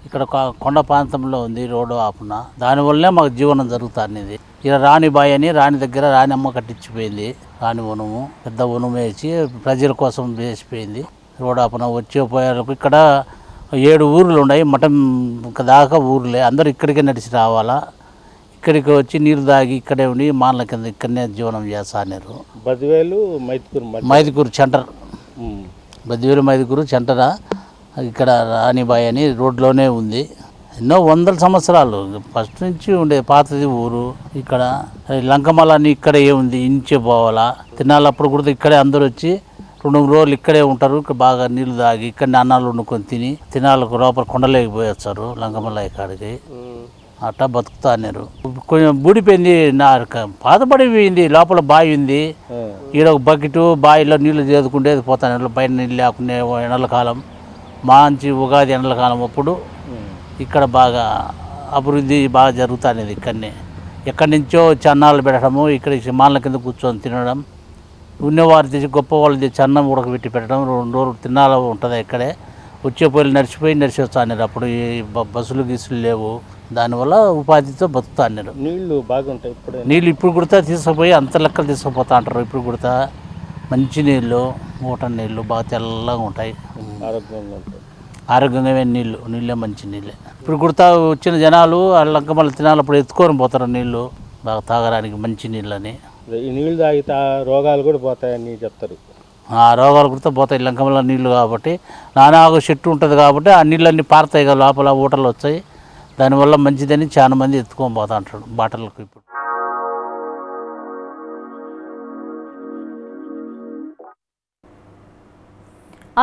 ఇక్కడ కొండ ప్రాంతంలో ఉంది రోడ్డు ఆపున, దానివల్లనే మాకు జీవనం జరుగుతుంది. ఇక్కడ రాణిబాయి అని రాణి దగ్గర రాణి కట్టించిపోయింది. రాణి వనము పెద్ద వనం వేసి ప్రజల కోసం వేసిపోయింది. రోడ్డు ఆపున వచ్చే పోయేలకు ఇక్కడ 7 ఊర్లు ఉన్నాయి. మఠం దాకా ఊర్లే, అందరూ ఇక్కడికే నడిచి రావాలా. ఇక్కడికి వచ్చి నీరు తాగి ఇక్కడే ఉండి మానల కింద ఇక్కడనే జీవనం చేస్తున్నారు. మైదుకూరు సెంటర్, బద్దివేలు మైదుకూరు సెంటరా. ఇక్కడ రాణిబాయి అని రోడ్లోనే ఉంది. ఎన్నో వందల సంవత్సరాలు ఫస్ట్ నుంచి ఉండే పాతది ఊరు. ఇక్కడ లంకమలని ఇక్కడే ఉంది, ఇంచే పోవాలా. తినాలప్పుడు కూడా ఇక్కడే అందరూ వచ్చి 2 రోజులు ఇక్కడే ఉంటారు. ఇక్కడ బాగా నీళ్లు తాగి ఇక్కడ అన్నాలు వండుకొని తినాలకు లోపల కొండలేకపోయి వచ్చారు లంకమల్ల కాడికి. అట్లా బతుకుతాన్నారు. కొంచెం బూడిపోయింది, పాతపడిపోయింది. లోపల బావి ఉంది, ఈడ ఒక బకెట్ బావిలో నీళ్లు చేదుకుంటే పోతాను. బయట నీళ్ళు లేకుండా ఎండల కాలం, మంచి ఉగాది ఎండల కాలం అప్పుడు ఇక్కడ బాగా అభివృద్ధి బాగా జరుగుతుంది. ఇక్కడనే ఎక్కడి నుంచో చన్నాలు పెట్టడము, ఇక్కడ మానల కింద కూర్చొని తినడం, ఉన్నవారు తెచ్చి గొప్ప వాళ్ళు తెచ్చి అన్నం ఉడకబెట్టి పెట్టడం. 2 రోజులు తినాల ఉంటుంది. ఇక్కడే వచ్చే పోయి నడిచి వస్తున్నారు. అప్పుడు ఈ బస్సులు గీసులు లేవు, దానివల్ల ఉపాధితో బతుకుతున్నారు. నీళ్లు బాగుంటాయి. నీళ్ళు ఇప్పుడు కూడా తీసుకుపోయి అంత లెక్కలు తీసుకుపోతా అంటారు. ఇప్పుడు కూడా మంచి నీళ్ళు, మోటార్ నీళ్ళు బాగా తెల్లగా ఉంటాయి, ఆరోగ్యంగా నీళ్ళే మంచి నీళ్ళే. ఇప్పుడు కూడా వచ్చిన జనాలు వాళ్ళకి మళ్ళీ తినాలప్పుడు ఎత్తుకొని పోతారు నీళ్ళు, బాగా తాగడానికి మంచి నీళ్ళని. ఈ నీళ్ళు తాగితే రోగాలు కూడా పోతాయని చెప్తారు. ఆ రోగాలు కూడా పోతాయి లంకమల్ల నీళ్ళు కాబట్టి. నానాగు చెట్టు ఉంటుంది కాబట్టి ఆ నీళ్ళన్నీ పారుతాయి కదా, లోపల ఊటలు వచ్చాయి. దానివల్ల మంచిదని చాలా మంది ఎత్తుకొని పోతా అంటారు బాటలకు. ఇప్పుడు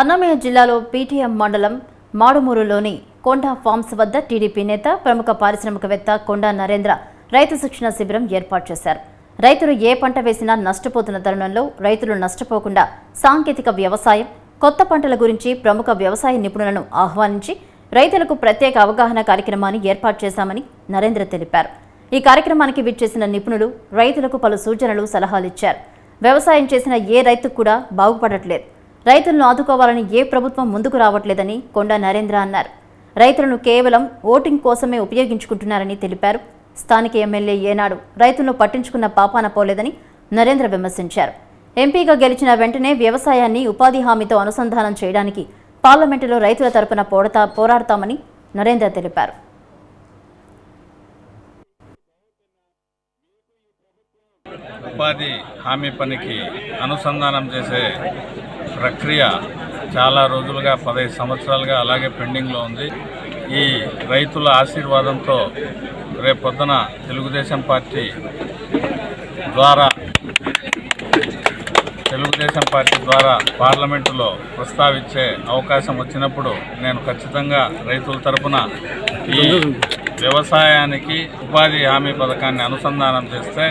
అన్నమయ్య జిల్లాలో పీటీఎం మండలం మాడుమూరులోని కొండా ఫార్మ్స్ వద్ద టీడీపీ నేత, ప్రముఖ పారిశ్రామికవేత్త కొండా నరేంద్ర రైతు శిక్షణ శిబిరం ఏర్పాటు చేశారు. రైతులు ఏ పంట వేసినా నష్టపోతున్న తరుణంలో రైతులు నష్టపోకుండా సాంకేతిక వ్యవసాయం, కొత్త పంటల గురించి ప్రముఖ వ్యవసాయ నిపుణులను ఆహ్వానించి రైతులకు ప్రత్యేక అవగాహన కార్యక్రమాన్ని ఏర్పాటు చేశామని నరేంద్ర తెలిపారు. ఈ కార్యక్రమానికి విచ్చేసిన నిపుణులు రైతులకు పలు సూచనలు, సలహాలు ఇచ్చారు. వ్యవసాయం చేసిన ఏ రైతు కూడా బాగుపడట్లేదు, రైతులను ఆదుకోవాలని ఏ ప్రభుత్వం ముందుకు రావట్లేదని కొండా నరేంద్ర అన్నారు. రైతులను కేవలం ఓటింగ్ కోసమే ఉపయోగించుకుంటున్నారని తెలిపారు. స్థానిక ఎమ్మెల్యే ఏనాడు రైతులను పట్టించుకున్న పాపాన పోలేదని నరేంద్ర విమర్శించారు. ఎంపీగా గెలిచిన వెంటనే వ్యవసాయాన్ని ఉపాధి హామీతో అనుసంధానం చేయడానికి పార్లమెంటులో రైతుల తరపున పోరాడతామని నరేంద్ర తెలిపారు. ఉపాధి హామీ పనికి అనుసంధానం చేసే ప్రక్రియ చాలా రోజులుగా 15 సంవత్సరాలుగా అలాగే పెండింగ్లో ఉంది. ఈ రైతుల ఆశీర్వాదంతో రేపొద్దున తెలుగుదేశం పార్టీ ద్వారా పార్లమెంటులో ప్రస్తావించే అవకాశం వచ్చినప్పుడు నేను ఖచ్చితంగా రైతుల తరపున ఈ వ్యవసాయానికి ఉపాధి హామీ పథకాన్ని అనుసంధానం చేస్తే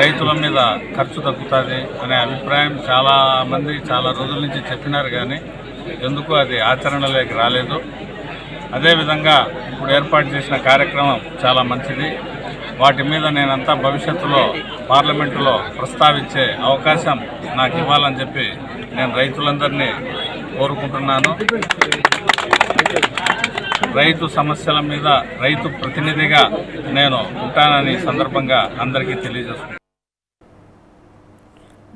రైతుల మీద ఖర్చు తగ్గుతుంది అనే అభిప్రాయం చాలామంది చాలా రోజుల నుంచి చెప్పినారు, కానీ ఎందుకు అది ఆచరణలోకి రాలేదు. అదేవిధంగా ఇప్పుడు ఏర్పాటు చేసిన కార్యక్రమం చాలా మంచిది. వాటి మీద నేనంతా భవిష్యత్తులో పార్లమెంటులో ప్రస్తావించే అవకాశం నాకు ఇవ్వాలని చెప్పి నేను రైతులందరినీ కోరుకుంటున్నాను. రైతు సమస్యల మీద రైతు ప్రతినిధిగా నేను ఉంటానని సందర్భంగా అందరికీ తెలియజేస్తున్నాను.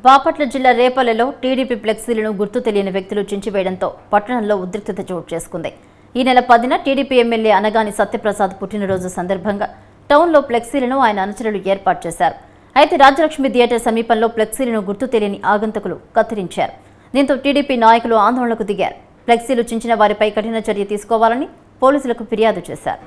బాపట్ల జిల్లా రేపల్లెలో టీడీపీ ఫ్లెక్సీలను గుర్తు తెలియని వ్యక్తులు చించివేయడంతో పట్టణంలో ఉద్రిక్తత చోటు చేసుకుంది. ఈ నెల 10న టీడీపీ ఎమ్మెల్యే అనగాని సత్యప్రసాద్ పుట్టినరోజు సందర్భంగా టౌన్లో ఫ్లెక్సీలను ఆయన అనుచరులు ఏర్పాటు చేశారు. అయితే రాజలక్ష్మి థియేటర్ సమీపంలో ఫ్లెక్సీలను గుర్తు తెలియని ఆగంతకులు కత్తిరించారు. దీంతో టీడీపీ నాయకులు ఆందోళనకు దిగారు. ఫ్లెక్సీలు చించిన వారిపై కఠిన చర్య తీసుకోవాలని పోలీసులకు ఫిర్యాదు చేశారు.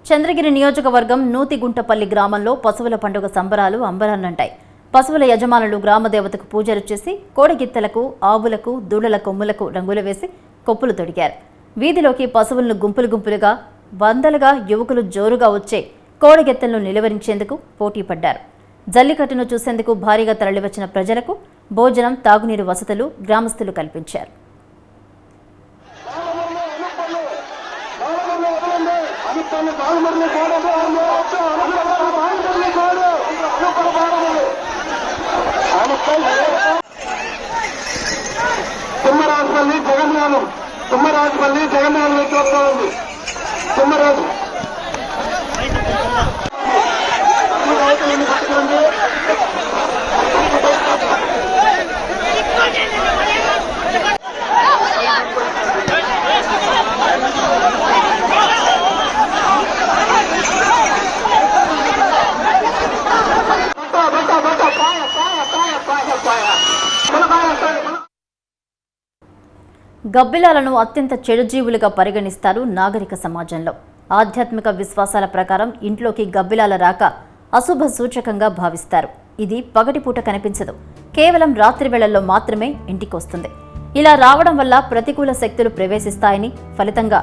చంద్రగిరి నియోజకవర్గం నూతిగుంటపల్లి గ్రామంలో పశువుల పండుగ సంబరాలు అంబరాన్నంటాయి. పశువుల యజమానులు గ్రామదేవతకు పూజలు చేసి కోడిగిత్తలకు, ఆవులకు, దూడల కొమ్ములకు రంగులు వేసి కొప్పులు తొడిగారు. వీధిలోకి పశువులను గుంపులుగా వందలుగా యువకులు జోరుగా వచ్చే కోడిగెత్తలను నిలువరించేందుకు పోటీ పడ్డారు. జల్లికట్టును చూసేందుకు భారీగా తరలివచ్చిన ప్రజలకు భోజనం, తాగునీరు వసతులు గ్రామస్తులు కల్పించారు. తుమ్మరాజుపల్లి జగన్ నేతృత్వం ఉంది. తుమ్మరాజు గబ్బిలాలను అత్యంత చెడుజీవులుగా పరిగణిస్తారు నాగరిక సమాజంలో. ఆధ్యాత్మిక విశ్వాసాల ప్రకారం ఇంట్లోకి గబ్బిలాల రాక అశుభ సూచకంగా భావిస్తారు. ఇది పగటిపూట కనిపించదు, కేవలం రాత్రి వేళల్లో మాత్రమే ఇంటికొస్తుంది. ఇలా రావడం వల్ల ప్రతికూల శక్తులు ప్రవేశిస్తాయని, ఫలితంగా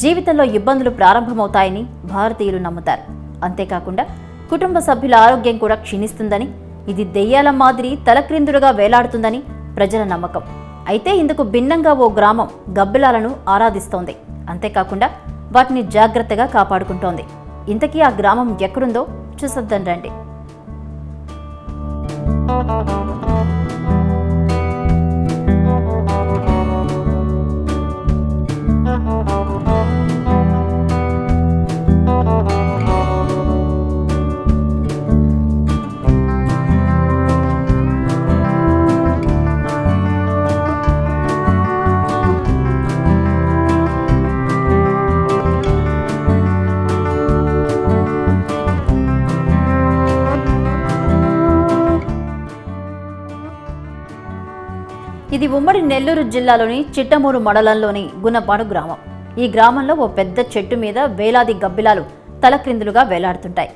జీవితంలో ఇబ్బందులు ప్రారంభమవుతాయని భారతీయులు నమ్ముతారు. అంతేకాకుండా కుటుంబ సభ్యుల ఆరోగ్యం కూడా క్షీణిస్తుందని, ఇది దెయ్యాల మాదిరి తలక్రిందులుగా వేలాడుతుందని ప్రజల నమ్మకం. అయితే ఇందుకు భిన్నంగా ఓ గ్రామం గబ్బిలాలను ఆరాధిస్తోంది. అంతేకాకుండా వాటిని జాగ్రత్తగా కాపాడుకుంటోంది. ఇంతకీ ఆ గ్రామం ఎక్కడుందో చూసొద్దాం రండి. ఇది ఉమ్మడి నెల్లూరు జిల్లాలోని చిట్టమూరు మండలంలోని గుణపాడు గ్రామం. ఈ గ్రామంలో ఓ పెద్ద చెట్టు మీద వేలాది గబ్బిలాలు తలక్రిందులుగా వేలాడుతుంటాయి.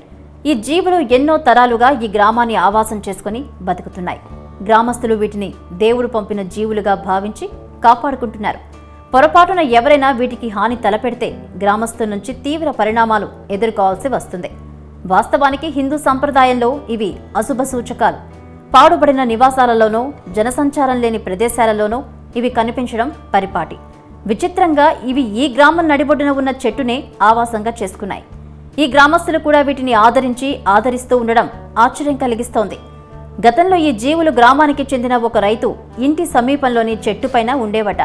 ఈ జీవులు ఎన్నో తరాలుగా ఈ గ్రామాన్ని ఆవాసం చేసుకుని బతుకుతున్నాయి. గ్రామస్తులు వీటిని దేవుడు పంపిన జీవులుగా భావించి కాపాడుకుంటున్నారు. పొరపాటున ఎవరైనా వీటికి హాని తలపెడితే గ్రామస్తుల నుంచి తీవ్ర పరిణామాలు ఎదుర్కోవాల్సి వస్తుంది. వాస్తవానికి హిందూ సంప్రదాయంలో ఇవి అశుభ సూచకాలు. పాడుబడిన నివాసాలలోనూ, జనసంచారం లేని ప్రదేశాలలోనూ ఇవి కనిపించడం పరిపాటి. విచిత్రంగా ఇవి ఈ గ్రామం నడిబొడ్డున ఉన్న చెట్టునే ఆవాసంగా చేసుకున్నాయి. ఈ గ్రామస్తులు కూడా వీటిని ఆదరిస్తూ ఉండడం ఆశ్చర్యం కలిగిస్తోంది. గతంలో ఈ జీవులు గ్రామానికి చెందిన ఒక రైతు ఇంటి సమీపంలోని చెట్టుపైన ఉండేవట.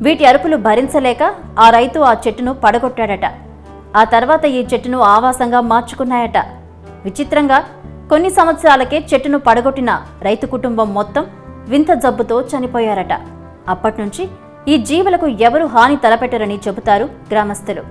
వీటి అరుపులు భరించలేక ఆ రైతు ఆ చెట్టును పడగొట్టాడట. ఆ తర్వాత ఈ చెట్టును ఆవాసంగా మార్చుకున్నాయట. విచిత్రంగా కొన్ని సంవత్సరాలకే చెట్టును పడగొట్టిన రైతు కుటుంబం మొత్తం వింత జబ్బుతో చనిపోయారట. అప్పట్నుంచి ఈ జీవులకు ఎవరు హాని తలపెట్టరని చెబుతారు గ్రామస్తులు.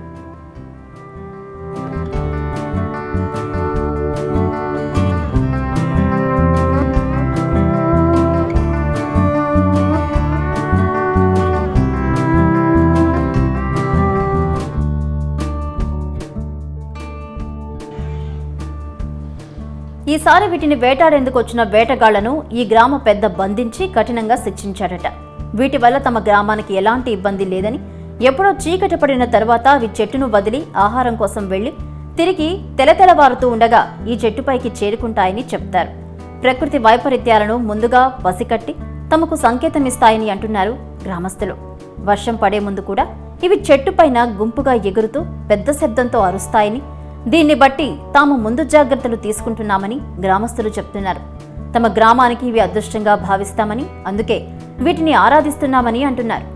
ఈసారి వీటిని వేటాడేందుకు వచ్చిన వేటగాళ్లను ఈ గ్రామ పెద్ద బంధించి కఠినంగా శిక్షించాడట. వీటి వల్ల తమ గ్రామానికి ఎలాంటి ఇబ్బంది లేదని, ఎప్పుడో చీకటి పడిన తర్వాత అవి చెట్టును వదిలి ఆహారం కోసం వెళ్లి తిరిగి తెలతెలవారుతూ ఉండగా ఈ చెట్టుపైకి చేరుకుంటాయని చెప్తారు. ప్రకృతి వైపరీత్యాలను ముందుగా పసికట్టి తమకు సంకేతమిస్తాయని అంటున్నారు గ్రామస్తులు. వర్షం పడే ముందు కూడా ఇవి చెట్టుపైన గుంపుగా ఎగురుతూ పెద్ద శబ్దంతో అరుస్తాయని, దీన్ని బట్టి తాము ముందు జాగ్రత్తలు తీసుకుంటున్నామని గ్రామస్తులు చెప్తున్నారు. తమ గ్రామానికి ఇవి అదృష్టంగా భావిస్తామని, అందుకే వీటిని ఆరాధిస్తున్నామని అంటున్నారు.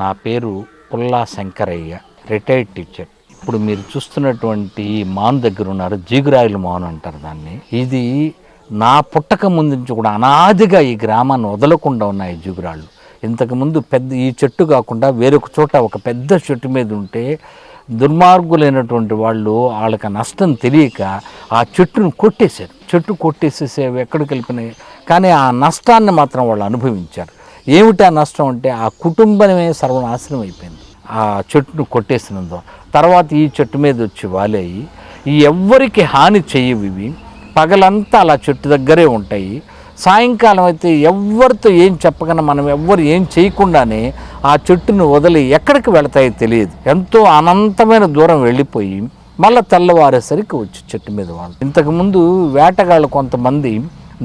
నా పేరు పుల్లా శంకరయ్య, రిటైర్డ్ టీచర్. ఇప్పుడు మీరు చూస్తున్నటువంటి మాను దగ్గర ఉన్నారు, జీగురాయిల మాను అంటారు దాన్ని. ఇది నా పుట్టక ముందు నుంచి కూడా అనాదిగా ఈ గ్రామాన్ని వదలకుండా ఉన్నాయి జీగురాళ్ళు. ఇంతకుముందు ఈ చెట్టు కాకుండా వేరొక చోట ఒక పెద్ద చెట్టు మీద ఉంటే దుర్మార్గులైనటువంటి వాళ్ళు వాళ్ళకి నష్టం తెలియక ఆ చెట్టును కొట్టేశారు. చెట్టు కొట్టేసేసే ఎక్కడికి వెళ్ళిపోయినాయి, కానీ ఆ నష్టాన్ని మాత్రం వాళ్ళు అనుభవించారు. ఏమిటి ఆ నష్టం అంటే ఆ కుటుంబమే సర్వనాశనం అయిపోయింది ఆ చెట్టును కొట్టేసినందుకు. తర్వాత ఈ చెట్టు మీద వచ్చి వాలేయి ఎవ్వరికి హాని చేయవు. ఇవి పగలంతా అలా చెట్టు దగ్గరే ఉంటాయి. సాయంకాలం అయితే ఎవరితో ఏం చెప్పకుండా మనం ఎవ్వరు ఏం చేయకుండానే ఆ చెట్టును వదిలి ఎక్కడికి వెళతాయో తెలియదు. ఎంతో అనంతమైన దూరం వెళ్ళిపోయి మళ్ళీ తెల్లవారేసరికి వచ్చి చెట్టు మీద వాళ్ళు. ఇంతకుముందు వేటగాళ్ళు కొంతమంది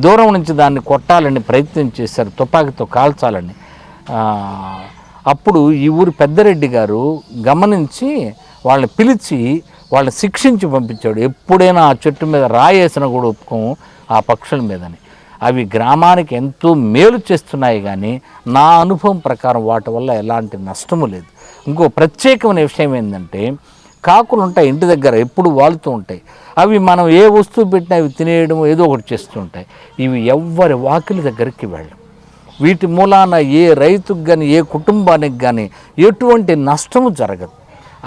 దూరం నుంచి దాన్ని కొట్టాలని ప్రయత్నం చేశారు, తుపాకీతో కాల్చాలని. అప్పుడు ఈ ఊరు పెద్దరెడ్డి గారు గమనించి వాళ్ళని పిలిచి వాళ్ళని శిక్షించి పంపించాడు. ఎప్పుడైనా ఆ చెట్టు మీద రాయేసిన కూడా ఒప్పుకోము ఆ పక్షుల మీదని. అవి గ్రామానికి ఎంతో మేలు చేస్తున్నాయి, కానీ నా అనుభవం ప్రకారం వాటి వల్ల ఎలాంటి నష్టము లేదు. ఇంకో ప్రత్యేకమైన విషయం ఏంటంటే, కాకులు ఉంటాయి ఇంటి దగ్గర, ఎప్పుడు వాలుతూ ఉంటాయి. అవి మనం ఏ వస్తువు పెట్టినా అవి తినేయడం ఏదో ఒకటి చేస్తూ ఉంటాయి. ఇవి ఎవ్వరి వాకిలి దగ్గరికి వెళ్ళం. వీటి మూలాన ఏ రైతుకు కానీ ఏ కుటుంబానికి కానీ ఎటువంటి నష్టము జరగదు.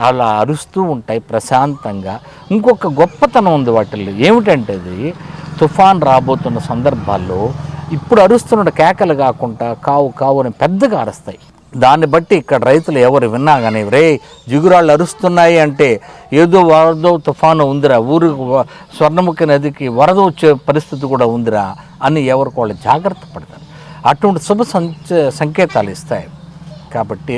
అలా అరుస్తూ ఉంటాయి ప్రశాంతంగా. ఇంకొక గొప్పతనం ఉంది వాటిల్లో. ఏమిటంటే అది తుఫాన్ రాబోతున్న సందర్భాల్లో ఇప్పుడు అరుస్తున్న కేకలు కాకుండా కావు కావు అని పెద్దగా అరుస్తాయి. దాన్ని బట్టి ఇక్కడ రైతులు ఎవరు విన్నా కానీ రే జిగురాళ్ళు అరుస్తున్నాయి అంటే ఏదో వరద తుఫాను ఉందిరా, ఊరు స్వర్ణముఖి నదికి వరద వచ్చే పరిస్థితి కూడా ఉందిరా అని ఎవరికి వాళ్ళు జాగ్రత్త పడతారు. అటువంటి శుభ సంకేతాలు ఇస్తాయి. కాబట్టి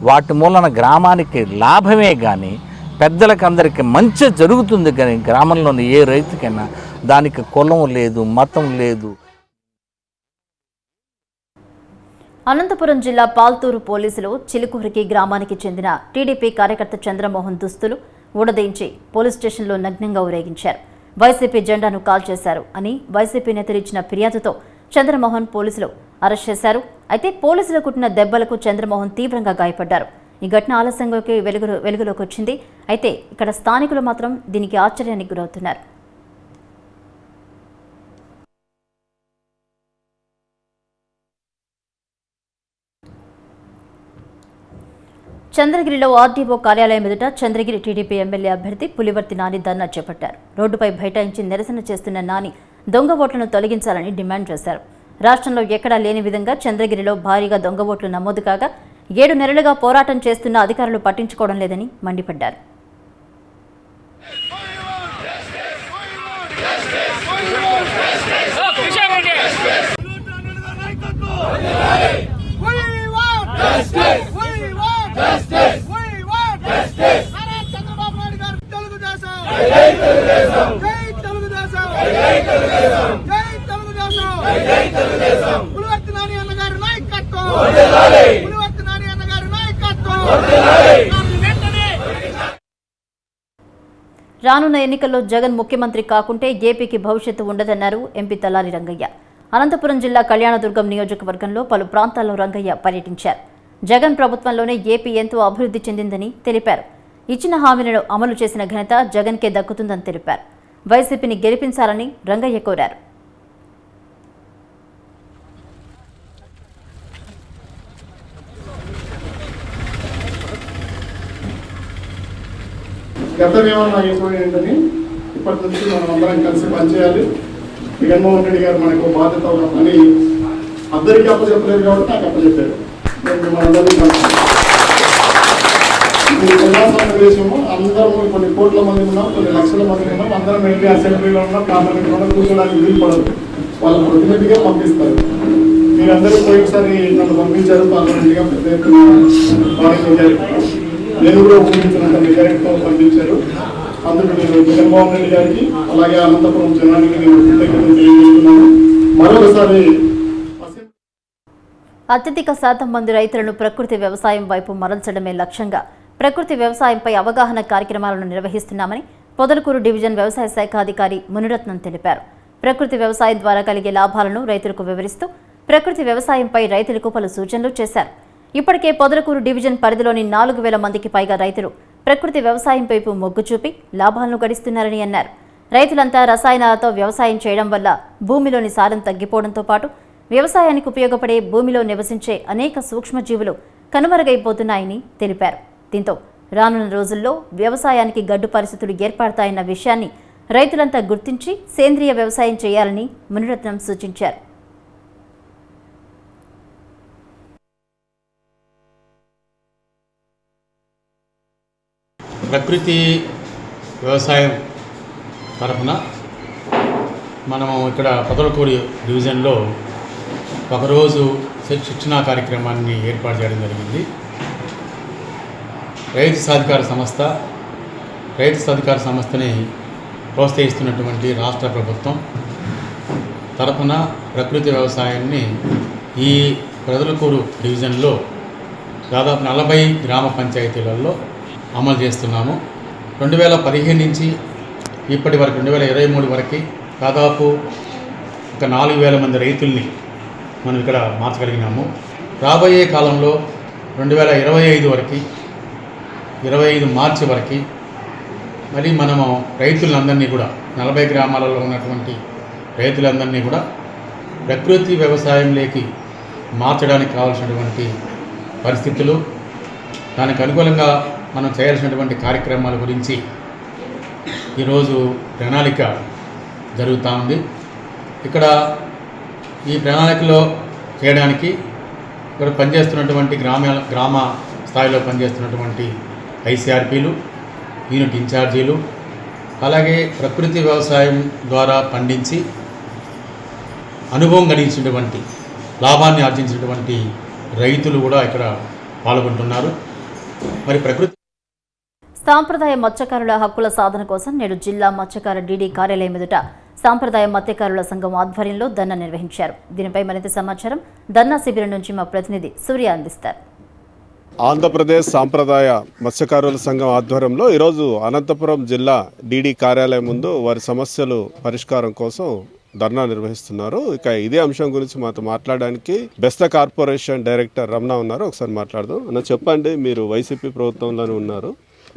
వాటి మూలన గ్రామానికి లాభమే కానీ పెద్దలకు అందరికీ మంచి జరుగుతుంది. కానీ గ్రామంలోని ఏ రైతుకైనా దానికి కులం లేదు, మతం లేదు. అనంతపురం జిల్లా పాల్తూరు పోలీసులు చిలుకూరికి గ్రామానికి చెందిన టీడీపీ కార్యకర్త చంద్రమోహన్ దుస్తులు ఊడదీయించి పోలీస్ స్టేషన్లో నగ్నంగా ఊరేగించారు. వైసీపీ జెండాను కాల్చేశారు అని వైసీపీ నేతలు ఇచ్చిన ఫిర్యాదుతో చంద్రమోహన్ పోలీసులు అరెస్ట్ చేశారు. అయితే పోలీసులు కుట్టిన దెబ్బలకు చంద్రమోహన్ తీవ్రంగా గాయపడ్డారు. ఈ ఘటన ఆలస్యంగా వెలుగులోకి వచ్చింది. అయితే ఇక్కడ స్థానికులు మాత్రం దీనికి ఆశ్చర్యానికి గురవుతున్నారు. చంద్రగిరిలో ఆర్డీఓ కార్యాలయం ఎదుట చంద్రగిరి టీడీపీ ఎమ్మెల్యే అభ్యర్థి పులివర్తి నాని ధర్నా చేపట్టారు. రోడ్డుపై బైఠాయించి నిరసన చేస్తున్న నాని దొంగ ఓట్లను తొలగించాలని డిమాండ్ చేశారు. రాష్ట్రంలో ఎక్కడా లేని విధంగా చంద్రగిరిలో భారీగా దొంగ ఓట్లు నమోదు కాగా 7 నెలలుగా పోరాటం చేస్తున్న అధికారులు పట్టించుకోవడం లేదని మండిపడ్డారు. రానున్న ఎన్నికల్లో జగన్ ముఖ్యమంత్రి కాకుంటే ఏపీకి భవిష్యత్తు ఉండదన్నారు ఎంపీ తలారి రంగయ్య. అనంతపురం జిల్లా కళ్యాణదుర్గం నియోజకవర్గంలో పలు ప్రాంతాల్లో రంగయ్య పర్యటించారు. జగన్ ప్రభుత్వంలోనే ఏపీ ఎంతో అభివృద్ధి చెందిందని తెలిపారు. ఇచ్చిన హామీలను అమలు చేసిన ఘనత జగన్కే దక్కుతుందని తెలిపారు. వైసీపీని గెలిపించాలని రంగయ్య కోరారు. గతం ఏమన్నా అయిపోయిందని ఇప్పటి నుంచి మనం అందరం కలిసి పనిచేయాలి. జగన్మోహన్ రెడ్డి గారు మనకు బాధ్యత ఉన్న పని అందరికీ అప్పచెప్పలేదు కాబట్టి నాకు అప్పచెప్పారు. మనందరినీ ప్రజాస్వామ్యదేశము అందరూ కొన్ని కోట్ల మంది ఉన్నాం, కొన్ని లక్షల మంది ఉన్నాం. అందరం వెళ్ళి అసెంబ్లీలో ఉన్న పార్లమెంట్లో ఉన్న కూర్చోడానికి వీలు పడదు. వాళ్ళ ప్రతినిధిగా పంపిస్తారు. మీరందరూ పోయినసారి నన్ను పంపించారు పార్లమెంట్గా పెద్ద ఎత్తున నేను కూడా ఊహించినంత మెజారిటీతో పంపించారు. అందుకు నేను జగన్మోహన్ రెడ్డి గారికి అలాగే అనంతపురం జనానికి నేను కృతజ్ఞతలు తెలియజేస్తున్నాను. మరొకసారి అత్యధిక శాతం మంది రైతులను ప్రకృతి వ్యవసాయం వైపు మరల్చడమే లక్ష్యంగా ప్రకృతి వ్యవసాయంపై అవగాహన కార్యక్రమాలను నిర్వహిస్తున్నామని పొదలకూరు డివిజన్ వ్యవసాయ శాఖ అధికారి మునిరత్నం తెలిపారు. ప్రకృతి వ్యవసాయం ద్వారా కలిగే లాభాలను రైతులకు వివరిస్తూ ప్రకృతి వ్యవసాయంపై రైతులకు పలు సూచనలు చేశారు. ఇప్పటికే పొదలకూరు డివిజన్ పరిధిలోని 4,000 మందికి పైగా రైతులు ప్రకృతి వ్యవసాయం వైపు మొగ్గు చూపి లాభాలను గడిస్తున్నారని అన్నారు. రైతులంతా రసాయనాలతో వ్యవసాయం చేయడం వల్ల భూమిలోని సారం తగ్గిపోవడంతో పాటు వ్యవసాయానికి ఉపయోగపడే భూమిలో నివసించే అనేక సూక్ష్మజీవులు కనుమరుగైపోతున్నాయని తెలిపారు. దీంతో రానున్న రోజుల్లో వ్యవసాయానికి గడ్డు పరిస్థితులు ఏర్పడతాయన్న విషయాన్ని రైతులంతా గుర్తించి సేంద్రియ వ్యవసాయం చేయాలని మునిరత్నం సూచించారు. ప్రకృతి వ్యవసాయం తరఫున మనము ఇక్కడ పొదలకూరు డివిజన్లో ఒకరోజు శిక్షణా కార్యక్రమాన్ని ఏర్పాటు చేయడం జరిగింది. రైతు సాధికార సంస్థని ప్రోత్సహిస్తున్నటువంటి రాష్ట్ర ప్రభుత్వం తరఫున ప్రకృతి వ్యవసాయాన్ని ఈ పొదలకూరు డివిజన్లో దాదాపు 40 గ్రామ పంచాయతీలలో అమలు చేస్తున్నాము. 2015 నుంచి ఇప్పటి వరకు 2023 వరకు దాదాపు ఒక 4,000 మంది రైతుల్ని మనం ఇక్కడ మార్చగలిగినాము. రాబోయే కాలంలో 2025 వరకు 25 మార్చి వరకు మరి మనము రైతులందరినీ కూడా 40 గ్రామాలలో ఉన్నటువంటి రైతులందరినీ కూడా ప్రకృతి వ్యవసాయంలోకి మార్చడానికి కావాల్సినటువంటి పరిస్థితులు, దానికి అనుకూలంగా మనం చేయాల్సినటువంటి కార్యక్రమాల గురించి ఈరోజు ప్రణాళిక జరుగుతూ ఉంది. ఇక్కడ ఈ ప్రణాళికలో చేయడానికి ఇక్కడ పనిచేస్తున్నటువంటి గ్రామ స్థాయిలో పనిచేస్తున్నటువంటి ఐసీఆర్పీలు, యూనిట్ ఇన్ఛార్జీలు, అలాగే ప్రకృతి వ్యవసాయం ద్వారా పండించి అనుభవం గడించినటువంటి లాభాన్ని ఆర్జించినటువంటి రైతులు కూడా ఇక్కడ పాల్గొంటున్నారు. మరి ప్రకృతి సాంప్రదాయ మత్స్యకారుల హక్కుల సాధన కోసం నేడు జిల్లా మత్స్యకార డీడీ కార్యాలయం ఎదుట సాంప్రదాయ మత్స్యకారుల సంఘం ఆధ్వర్యంలో ధర్నా నిర్వహించారు. దీనిపై మరింత సమాచారం ధర్నా శిబిరం నుంచి మా ప్రతినిధి సూర్య అందిస్తారు. ఆంధ్రప్రదేశ్ సాంప్రదాయ మత్స్యకారుల సంఘం ఆధ్వర్యంలో ఈరోజు అనంతపురం జిల్లా డీడీ కార్యాలయం ముందు వారి సమస్యలు పరిష్కారం కోసం ధర్నా నిర్వహిస్తున్నారు. ఇక ఇదే అంశం గురించి మాతో మాట్లాడడానికి బెస్తా కార్పొరేషన్ డైరెక్టర్ రమణ ఉన్నారు. ఒకసారి మాట్లాడదాం. అన్న, చెప్పండి, మీరు వైసీపీ ప్రభుత్వంలోనే ఉన్నారు,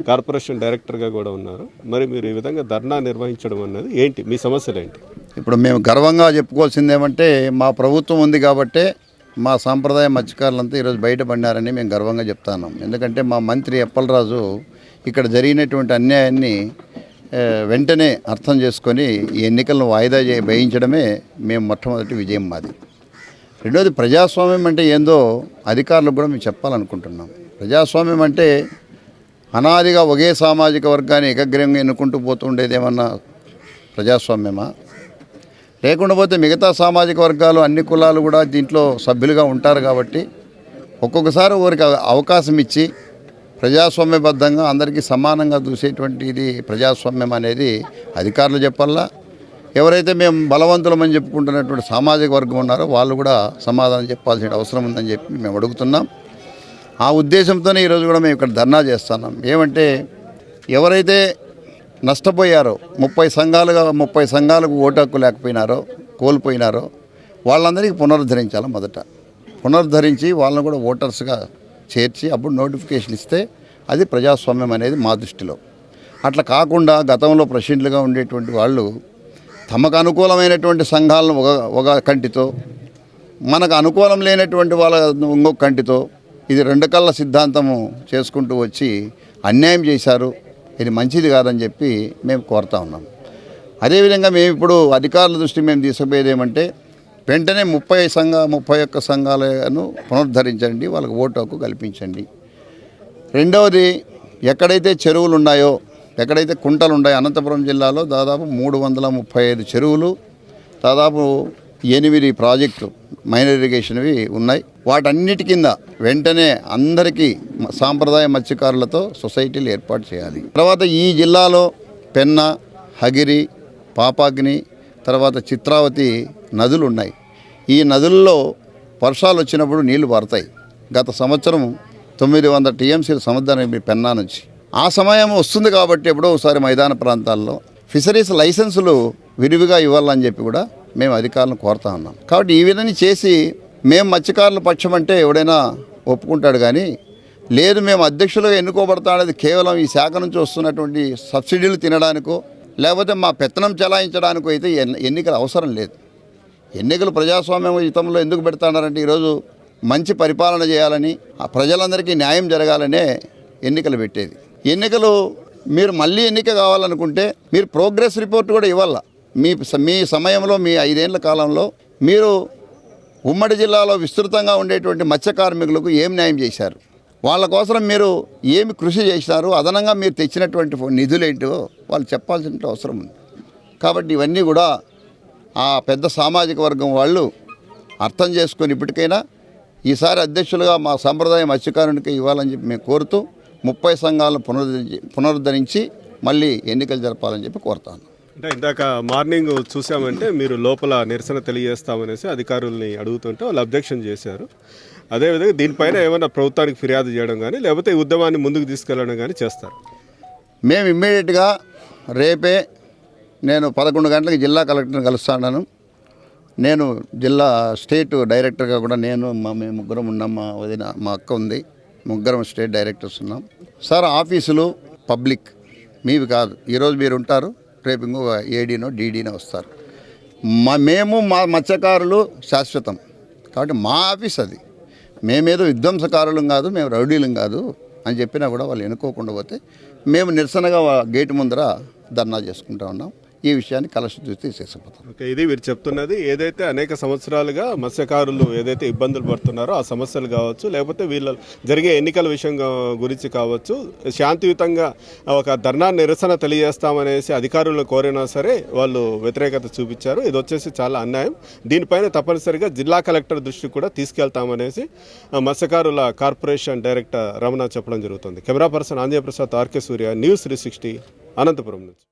కార్పొరేషన్ డైరెక్టర్గా కూడా ఉన్నారు. మరి మీరు ఈ విధంగా ధర్నా నిర్వహించడం అన్నది ఏంటి, మీ సమస్యలు ఏంటి? ఇప్పుడు మేము గర్వంగా చెప్పుకోవాల్సింది ఏమంటే మా ప్రభుత్వం ఉంది కాబట్టే మా సాంప్రదాయ మత్స్యకారులంతా ఈరోజు బయటపడినారని మేము గర్వంగా చెప్తున్నాం. ఎందుకంటే మా మంత్రి అప్పలరాజు ఇక్కడ జరిగినటువంటి అన్యాయాన్ని వెంటనే అర్థం చేసుకొని ఈ ఎన్నికలను వాయిదా వేయించడమే మేము మొట్టమొదటి విజయం మాది. రెండోది, ప్రజాస్వామ్యం అంటే ఏందో అధికారులకు కూడా మేము చెప్పాలనుకుంటున్నాం. ప్రజాస్వామ్యం అంటే అనాదిగా ఒకే సామాజిక వర్గాన్ని ఏకగ్రీవంగా ఎన్నుకుంటూ పోతుండేది ఏమన్నా ప్రజాస్వామ్యమా? లేకుండా పోతే మిగతా సామాజిక వర్గాలు అన్ని కులాలు కూడా దీంట్లో సభ్యులుగా ఉంటారు కాబట్టి ఒక్కొక్కసారి వారికి అవకాశం ఇచ్చి ప్రజాస్వామ్యబద్ధంగా అందరికీ సమానంగా చూసేటువంటి ఇది ప్రజాస్వామ్యం అనేది అధికారులు చెప్పాలా. ఎవరైతే మేము బలవంతులమని చెప్పుకుంటున్నటువంటి సామాజిక వర్గం ఉన్నారో వాళ్ళు కూడా సమాధానం చెప్పాల్సిన అవసరం ఉందని చెప్పి మేము అడుగుతున్నాం. ఆ ఉద్దేశంతోనే ఈరోజు కూడా మేము ఇక్కడ ధర్నా చేస్తున్నాం. ఏమంటే ఎవరైతే నష్టపోయారో 30 సంఘాలకు ఓటు హక్కు లేకపోయినారో, కోల్పోయినారో వాళ్ళందరికీ పునరుద్ధరించాలి. మొదట పునరుద్ధరించి వాళ్ళని కూడా ఓటర్స్గా చేర్చి అప్పుడు నోటిఫికేషన్ ఇస్తే అది ప్రజాస్వామ్యం అనేది మా దృష్టిలో. అట్లా కాకుండా గతంలో ప్రెసిడెంట్లుగా ఉండేటువంటి వాళ్ళు తమకు అనుకూలమైనటువంటి సంఘాలను ఒక కంటితో, మనకు అనుకూలం లేనటువంటి వాళ్ళ ఇంకొక కంటితో ఇది 2 కళ్ళ సిద్ధాంతము చేసుకుంటూ వచ్చి అన్యాయం చేశారు. ఇది మంచిది కాదని చెప్పి మేము కోరుతా ఉన్నాం. అదేవిధంగా మేము ఇప్పుడు అధికారుల దృష్టి మేము తీసుకుపోయేది ఏమంటే వెంటనే 31 సంఘాలను పునరుద్ధరించండి, వాళ్ళకు ఓటు హక్కు కల్పించండి. రెండవది, ఎక్కడైతే చెరువులు ఉన్నాయో, ఎక్కడైతే కుంటలు ఉన్నాయో, అనంతపురం జిల్లాలో దాదాపు 335 చెరువులు, దాదాపు 8 ప్రాజెక్టు మైనర్ ఇరిగేషన్వి ఉన్నాయి. వాటన్నిటి కింద వెంటనే అందరికీ సాంప్రదాయ మత్స్యకారులతో సొసైటీలు ఏర్పాటు చేయాలి. తర్వాత ఈ జిల్లాలో పెన్నా, హగిరి, పాపాగ్ని, తర్వాత చిత్రావతి నదులు ఉన్నాయి. ఈ నదుల్లో వర్షాలు వచ్చినప్పుడు నీళ్లు పారుతాయి. గత సంవత్సరం 900 టీఎంసీలు సముద్రం పెన్నా నుంచి. ఆ సమయం వస్తుంది కాబట్టి ఎప్పుడో ఒకసారి మైదాన ప్రాంతాల్లో ఫిషరీస్ లైసెన్సులు విరివిగా ఇవ్వాలని చెప్పి కూడా మేము అధికారులను కోరుతా ఉన్నాం. కాబట్టి ఈ విధంగా చేసి మేము మత్స్యకారుల పక్షం అంటే ఎవడైనా ఒప్పుకుంటాడు, కానీ లేదు మేము అధ్యక్షులుగా ఎన్నుకోబడతా అనేది కేవలం ఈ శాఖ నుంచి వస్తున్నటువంటి సబ్సిడీలు తినడానికో లేకపోతే మా పెత్తనం చెలాయించడానికో అయితే ఎన్నికలు అవసరం లేదు. ఎన్నికలు ప్రజాస్వామ్యయుతంలో ఎందుకు పెడతాడారంటే ఈరోజు మంచి పరిపాలన చేయాలని, ఆ ప్రజలందరికీ న్యాయం జరగాలనే ఎన్నికలు పెట్టేది. ఎన్నికలు మీరు మళ్ళీ ఎన్నిక కావాలనుకుంటే మీరు ప్రోగ్రెస్ రిపోర్ట్ కూడా ఇవ్వాల. మీ సమయంలో మీ 5 ఏళ్ల కాలంలో మీరు ఉమ్మడి జిల్లాలో విస్తృతంగా ఉండేటువంటి మత్స్య కార్మికులకు ఏం న్యాయం చేశారు, వాళ్ళ కోసం మీరు ఏమి కృషి చేసినారు, అదనంగా మీరు తెచ్చినటువంటి నిధులేంటో వాళ్ళు చెప్పాల్సిన అవసరం ఉంది. కాబట్టి ఇవన్నీ కూడా ఆ పెద్ద సామాజిక వర్గం వాళ్ళు అర్థం చేసుకొని ఇప్పటికైనా ఈసారి అధ్యక్షులుగా మా సంప్రదాయ మత్స్యకారునికి ఇవ్వాలని చెప్పి మేము కోరుతూ 30 సంఘాలను పునరుద్ధరించి మళ్ళీ ఎన్నికలు జరపాలని చెప్పి కోరుతాను. అంటే ఇందాక మార్నింగ్ చూసామంటే మీరు లోపల నిరసన తెలియజేస్తామనేసి అధికారుల్ని అడుగుతుంటే వాళ్ళు అబ్జెక్షన్ చేశారు. అదేవిధంగా దీనిపైన ఏమైనా ప్రభుత్వానికి ఫిర్యాదు చేయడం కానీ లేకపోతే ఈ ఉద్యమాన్ని ముందుకు తీసుకెళ్లడం కానీ చేస్తారు? మేము ఇమ్మీడియట్గా రేపే నేను 11 గంటలకు జిల్లా కలెక్టర్ని కలుస్తాను. నేను జిల్లా స్టేట్ డైరెక్టర్గా కూడా మేము ముగ్గురం ఉన్నాం. మా అక్క ఉంది, ముగ్గురం స్టేట్ డైరెక్టర్స్ ఉన్నాం. సార్ ఆఫీసులు పబ్లిక్ మీవి కాదు. ఈరోజు మీరు ఉంటారు, రేపు ఇంకో ఏడీనో డీడీనో వస్తారు. మేము మా మత్స్యకారులు శాశ్వతం కాబట్టి మా ఆఫీస్ అది. మేమేదో విధ్వంసకారులం కాదు, మేము రౌడీలం కాదు అని చెప్పినా కూడా వాళ్ళు ఎన్నుకోకుండా పోతే మేము నిరసనగా గేటు ముందర ధర్నా చేసుకుంటా ఉన్నాం. ఈ విషయాన్ని కలెక్టర్ చూస్తే తీసుకుపోతాం. ఓకే, ఇది వీరు చెప్తున్నది. ఏదైతే అనేక సంవత్సరాలుగా మత్స్యకారులు ఏదైతే ఇబ్బందులు పడుతున్నారో ఆ సమస్యలు కావచ్చు, లేకపోతే వీళ్ళ జరిగే ఎన్నికల విషయం గురించి కావచ్చు, శాంతియుతంగా ఒక ధర్నా నిరసన తెలియజేస్తామనేసి అధికారులను కోరినా సరే వాళ్ళు వ్యతిరేకత చూపించారు. ఇది వచ్చేసి చాలా అన్యాయం. దీనిపైన తప్పనిసరిగా జిల్లా కలెక్టర్ దృష్టికి కూడా తీసుకెళ్తామనేసి మత్స్యకారుల కార్పొరేషన్ డైరెక్టర్ రమణ చెప్పడం జరుగుతుంది. Camera person Anjaneya Prasad, RK Surya, news 360 Anantapuram నుంచి.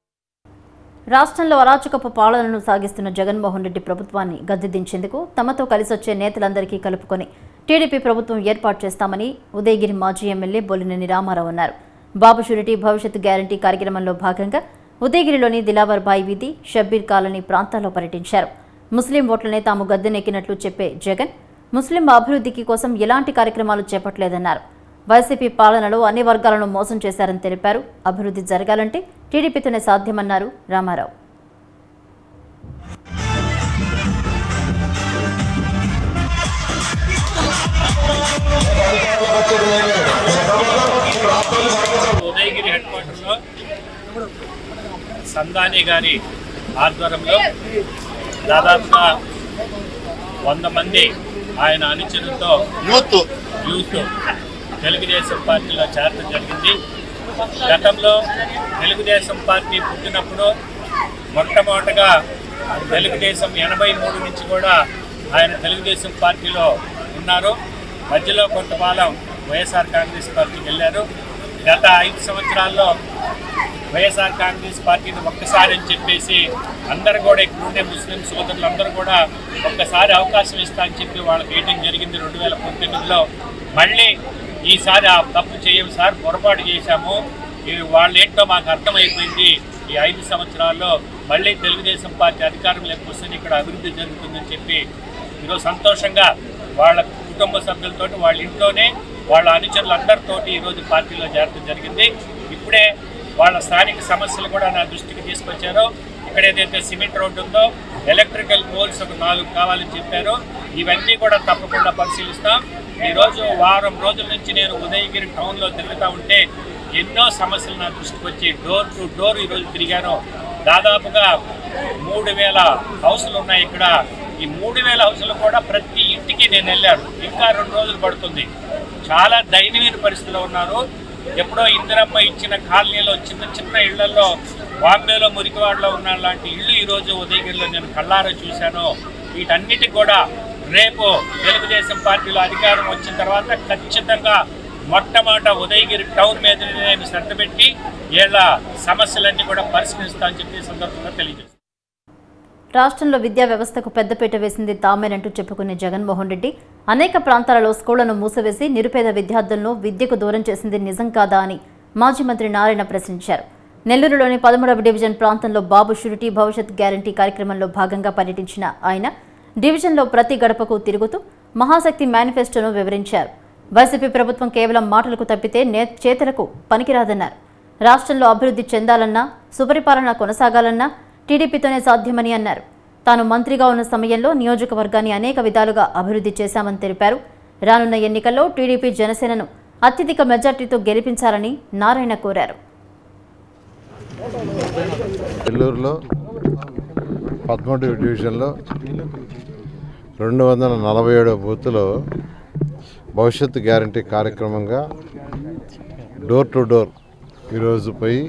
రాష్ట్రంలో అరాచకపు పాలనను సాగిస్తున్న జగన్మోహన్ రెడ్డి ప్రభుత్వాన్ని గద్దెదించేందుకు తమతో కలిసొచ్చే నేతలందరికీ కలుపుకొని టీడీపీ ప్రభుత్వం ఏర్పాటు చేస్తామని ఉదయగిరి మాజీ ఎమ్మెల్యే బొలినేని రామారావు అన్నారు. బాబు షూరిటీ భవిష్యత్ గ్యారంటీ కార్యక్రమంలో భాగంగా ఉదయగిరిలోని దిలావర్ బాయ్ వీధి, షబ్బీర్ కాలనీ ప్రాంతాల్లో పర్యటించారు. ముస్లిం ఓట్లనే తాము గద్దెనెక్కినట్లు చెప్పే జగన్ ముస్లిం అభివృద్ధికి కోసం ఎలాంటి కార్యక్రమాలు చేపట్టలేదన్నారు. వైసీపీ పాలనలో అన్ని వర్గాలను మోసం చేశారని తెలిపారు. అభివృద్ధి జరగాలంటే టీడీపీతోనే సాధ్యమన్నారు రామారావు. ఉదయగిరి హెడ్ క్వార్టర్లో సందాని గారి ఆధ్వర్యంలో దాదాపుగా 100 మంది ఆయన అనుచరులతో యూత్ తెలుగుదేశం పార్టీలో చేరడం జరిగింది. గతంలో తెలుగుదేశం పార్టీ పుట్టినప్పుడు మొట్టమొదటగా తెలుగుదేశం 83 నుంచి కూడా ఆయన తెలుగుదేశం పార్టీలో ఉన్నారు. మధ్యలో కొంతకాలం వైఎస్ఆర్ కాంగ్రెస్ పార్టీకి వెళ్ళారు. గత 5 సంవత్సరాల్లో వైఎస్ఆర్ కాంగ్రెస్ పార్టీని ఒక్కసారి అని చెప్పేసి అందరూ కూడా ఇక్కడుండే ముస్లిం సోదరులందరూ కూడా ఒక్కసారి అవకాశం ఇస్తా అని చెప్పి వాళ్ళకి వేయటం జరిగింది 2019లో. మళ్ళీ ఈసారి ఆ తప్పు చేయము సార్, పొరపాటు చేశాము, వాళ్ళేంటో మాకు అర్థమైపోయింది, ఈ 5 సంవత్సరాల్లో మళ్ళీ తెలుగుదేశం పార్టీ అధికారంలోకి వస్తే ఇక్కడ అభివృద్ధి జరుగుతుందని చెప్పి ఈరోజు సంతోషంగా వాళ్ళ కుటుంబ సభ్యులతో వాళ్ళ ఇంట్లోనే వాళ్ళ అనుచరులందరితోటి ఈరోజు పార్టీలో చేరడం జరిగింది. ఇప్పుడే వాళ్ళ స్థానిక సమస్యలు కూడా నా దృష్టికి తీసుకొచ్చారు. ఇక్కడ ఏదైతే సిమెంట్ రోడ్డు ఉందో, ఎలక్ట్రికల్ పోల్స్ ఒక 4 కావాలని చెప్పారు. ఇవన్నీ కూడా తప్పకుండా పరిశీలిస్తాం. ఈరోజు వారం రోజుల నుంచి నేను ఉదయగిరి టౌన్లో తిరుగుతూ ఉంటే ఎన్నో సమస్యలు నా దృష్టికి వచ్చి డోర్ టు డోర్ ఈరోజు తిరిగాను. దాదాపుగా 3000 హౌసులు ఉన్నాయి ఇక్కడ. ఈ 3000 హౌసులు కూడా ప్రతి ఇంటికి నేను వెళ్ళాను. ఇంకా 2 రోజులు పడుతుంది. చాలా దయనీయ పరిస్థితిలో ఉన్నారు. ఎప్పుడో ఇందిరమ్మ ఇచ్చిన కాలనీలో చిన్న చిన్న ఇళ్లలో, బాంబేలో మురికివాడలో ఉన్న లాంటి ఇళ్ళు ఈరోజు ఉదయగిరిలో నేను కళ్ళారా చూశాను. వీటన్నిటికి కూడా రేపు తెలుగుదేశం పార్టీలో అధికారం వచ్చిన తర్వాత ఖచ్చితంగా మొట్టమొదట ఉదయగిరి టౌన్ మీద నేను శ్రద్ధ పెట్టి వీళ్ళ సమస్యలన్నీ కూడా పరిశీలిస్తానని చెప్పి సందర్భంగా తెలియజేస్తాను. రాష్ట్రంలో విద్యా వ్యవస్థకు పెద్దపీట వేసింది తామేనంటూ చెప్పుకునే జగన్మోహన్ రెడ్డి అనేక ప్రాంతాలలో స్కూళ్లను మూసివేసి నిరుపేద విద్యార్థులను విద్యకు దూరం చేసింది నిజం కాదా అని మాజీ మంత్రి నారాయణ ప్రశ్నించారు. నెల్లూరులోని 13వ డివిజన్ ప్రాంతంలో బాబు షూరిటీ భవిష్యత్ గ్యారంటీ కార్యక్రమంలో భాగంగా పర్యటించిన ఆయన డివిజన్లో ప్రతి గడపకు తిరుగుతూ మహాశక్తి మేనిఫెస్టోను వివరించారు. వైసీపీ ప్రభుత్వం కేవలం మాటలకు తప్పితే చేతలకు పనికిరాదన్నారు. రాష్ట్రంలో అభివృద్ధి చెందాలన్నా, సుపరిపాలన కొనసాగాలన్నా టీడీపీతోనే సాధ్యమని అన్నారు. తాను మంత్రిగా ఉన్న సమయంలో నియోజకవర్గాన్ని అనేక విధాలుగా అభివృద్ధి చేశామని తెలిపారు. రానున్న ఎన్నికల్లో టీడీపీ జనసేనను అత్యధిక మెజార్టీతో గెలిపించాలని నారాయణ కోరారు. నెల్లూరులో 13వ డివిజన్లో 247 బూత్లో భవిష్యత్తు గ్యారంటీ కార్యక్రమంగా డోర్ టు డోర్ ఈరోజు పోయి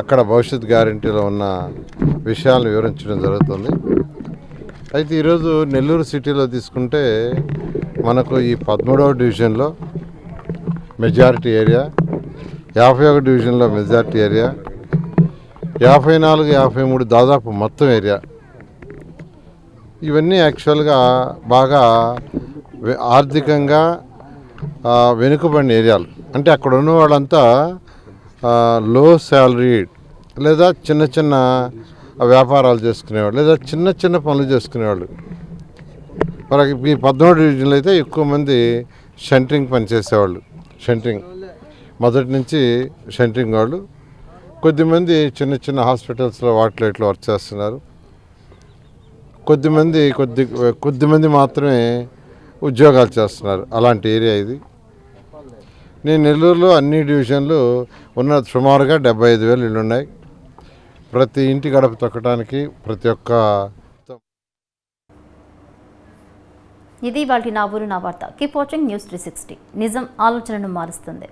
అక్కడ భవిష్యత్ గ్యారంటీలో ఉన్న విషయాలను వివరించడం జరుగుతుంది. అయితే ఈరోజు నెల్లూరు సిటీలో తీసుకుంటే మనకు ఈ 13వ డివిజన్లో మెజారిటీ ఏరియా, 51 డివిజన్లో మెజారిటీ ఏరియా, 54, 53 దాదాపు మొత్తం ఏరియా, ఇవన్నీ యాక్చువల్గా బాగా ఆర్థికంగా వెనుకబడిన ఏరియాలు. అంటే అక్కడ ఉన్న వాళ్ళంతా లో శాలరీ లేదా చిన్న చిన్న వ్యాపారాలు చేసుకునేవాళ్ళు లేదా చిన్న చిన్న పనులు చేసుకునేవాళ్ళు. మనకి ఈ 13వ డివిజన్లో అయితే ఎక్కువ మంది షంటరింగ్ పని చేసేవాళ్ళు. షంటరింగ్ మొదటి నుంచి షంటరింగ్ వాళ్ళు, కొద్దిమంది చిన్న చిన్న హాస్పిటల్స్లో వాటిలో ఇట్లా వర్క్ చేస్తున్నారు. కొద్దిమంది మాత్రమే ఉద్యోగాలు చేస్తున్నారు. అలాంటి ఏరియా ఇది. నేను నెల్లూరులో అన్ని డివిజన్లు ఉన్న సుమారుగా 75,000 ఇళ్ళు ఉన్నాయి. ప్రతి ఇంటి గడప తొక్కడానికి ప్రతి ఒక్క ఇది వాటి నా ఊరు నా వార్త. Keep watching news 360. నిజం ఆలోచనను మారుస్తుంది.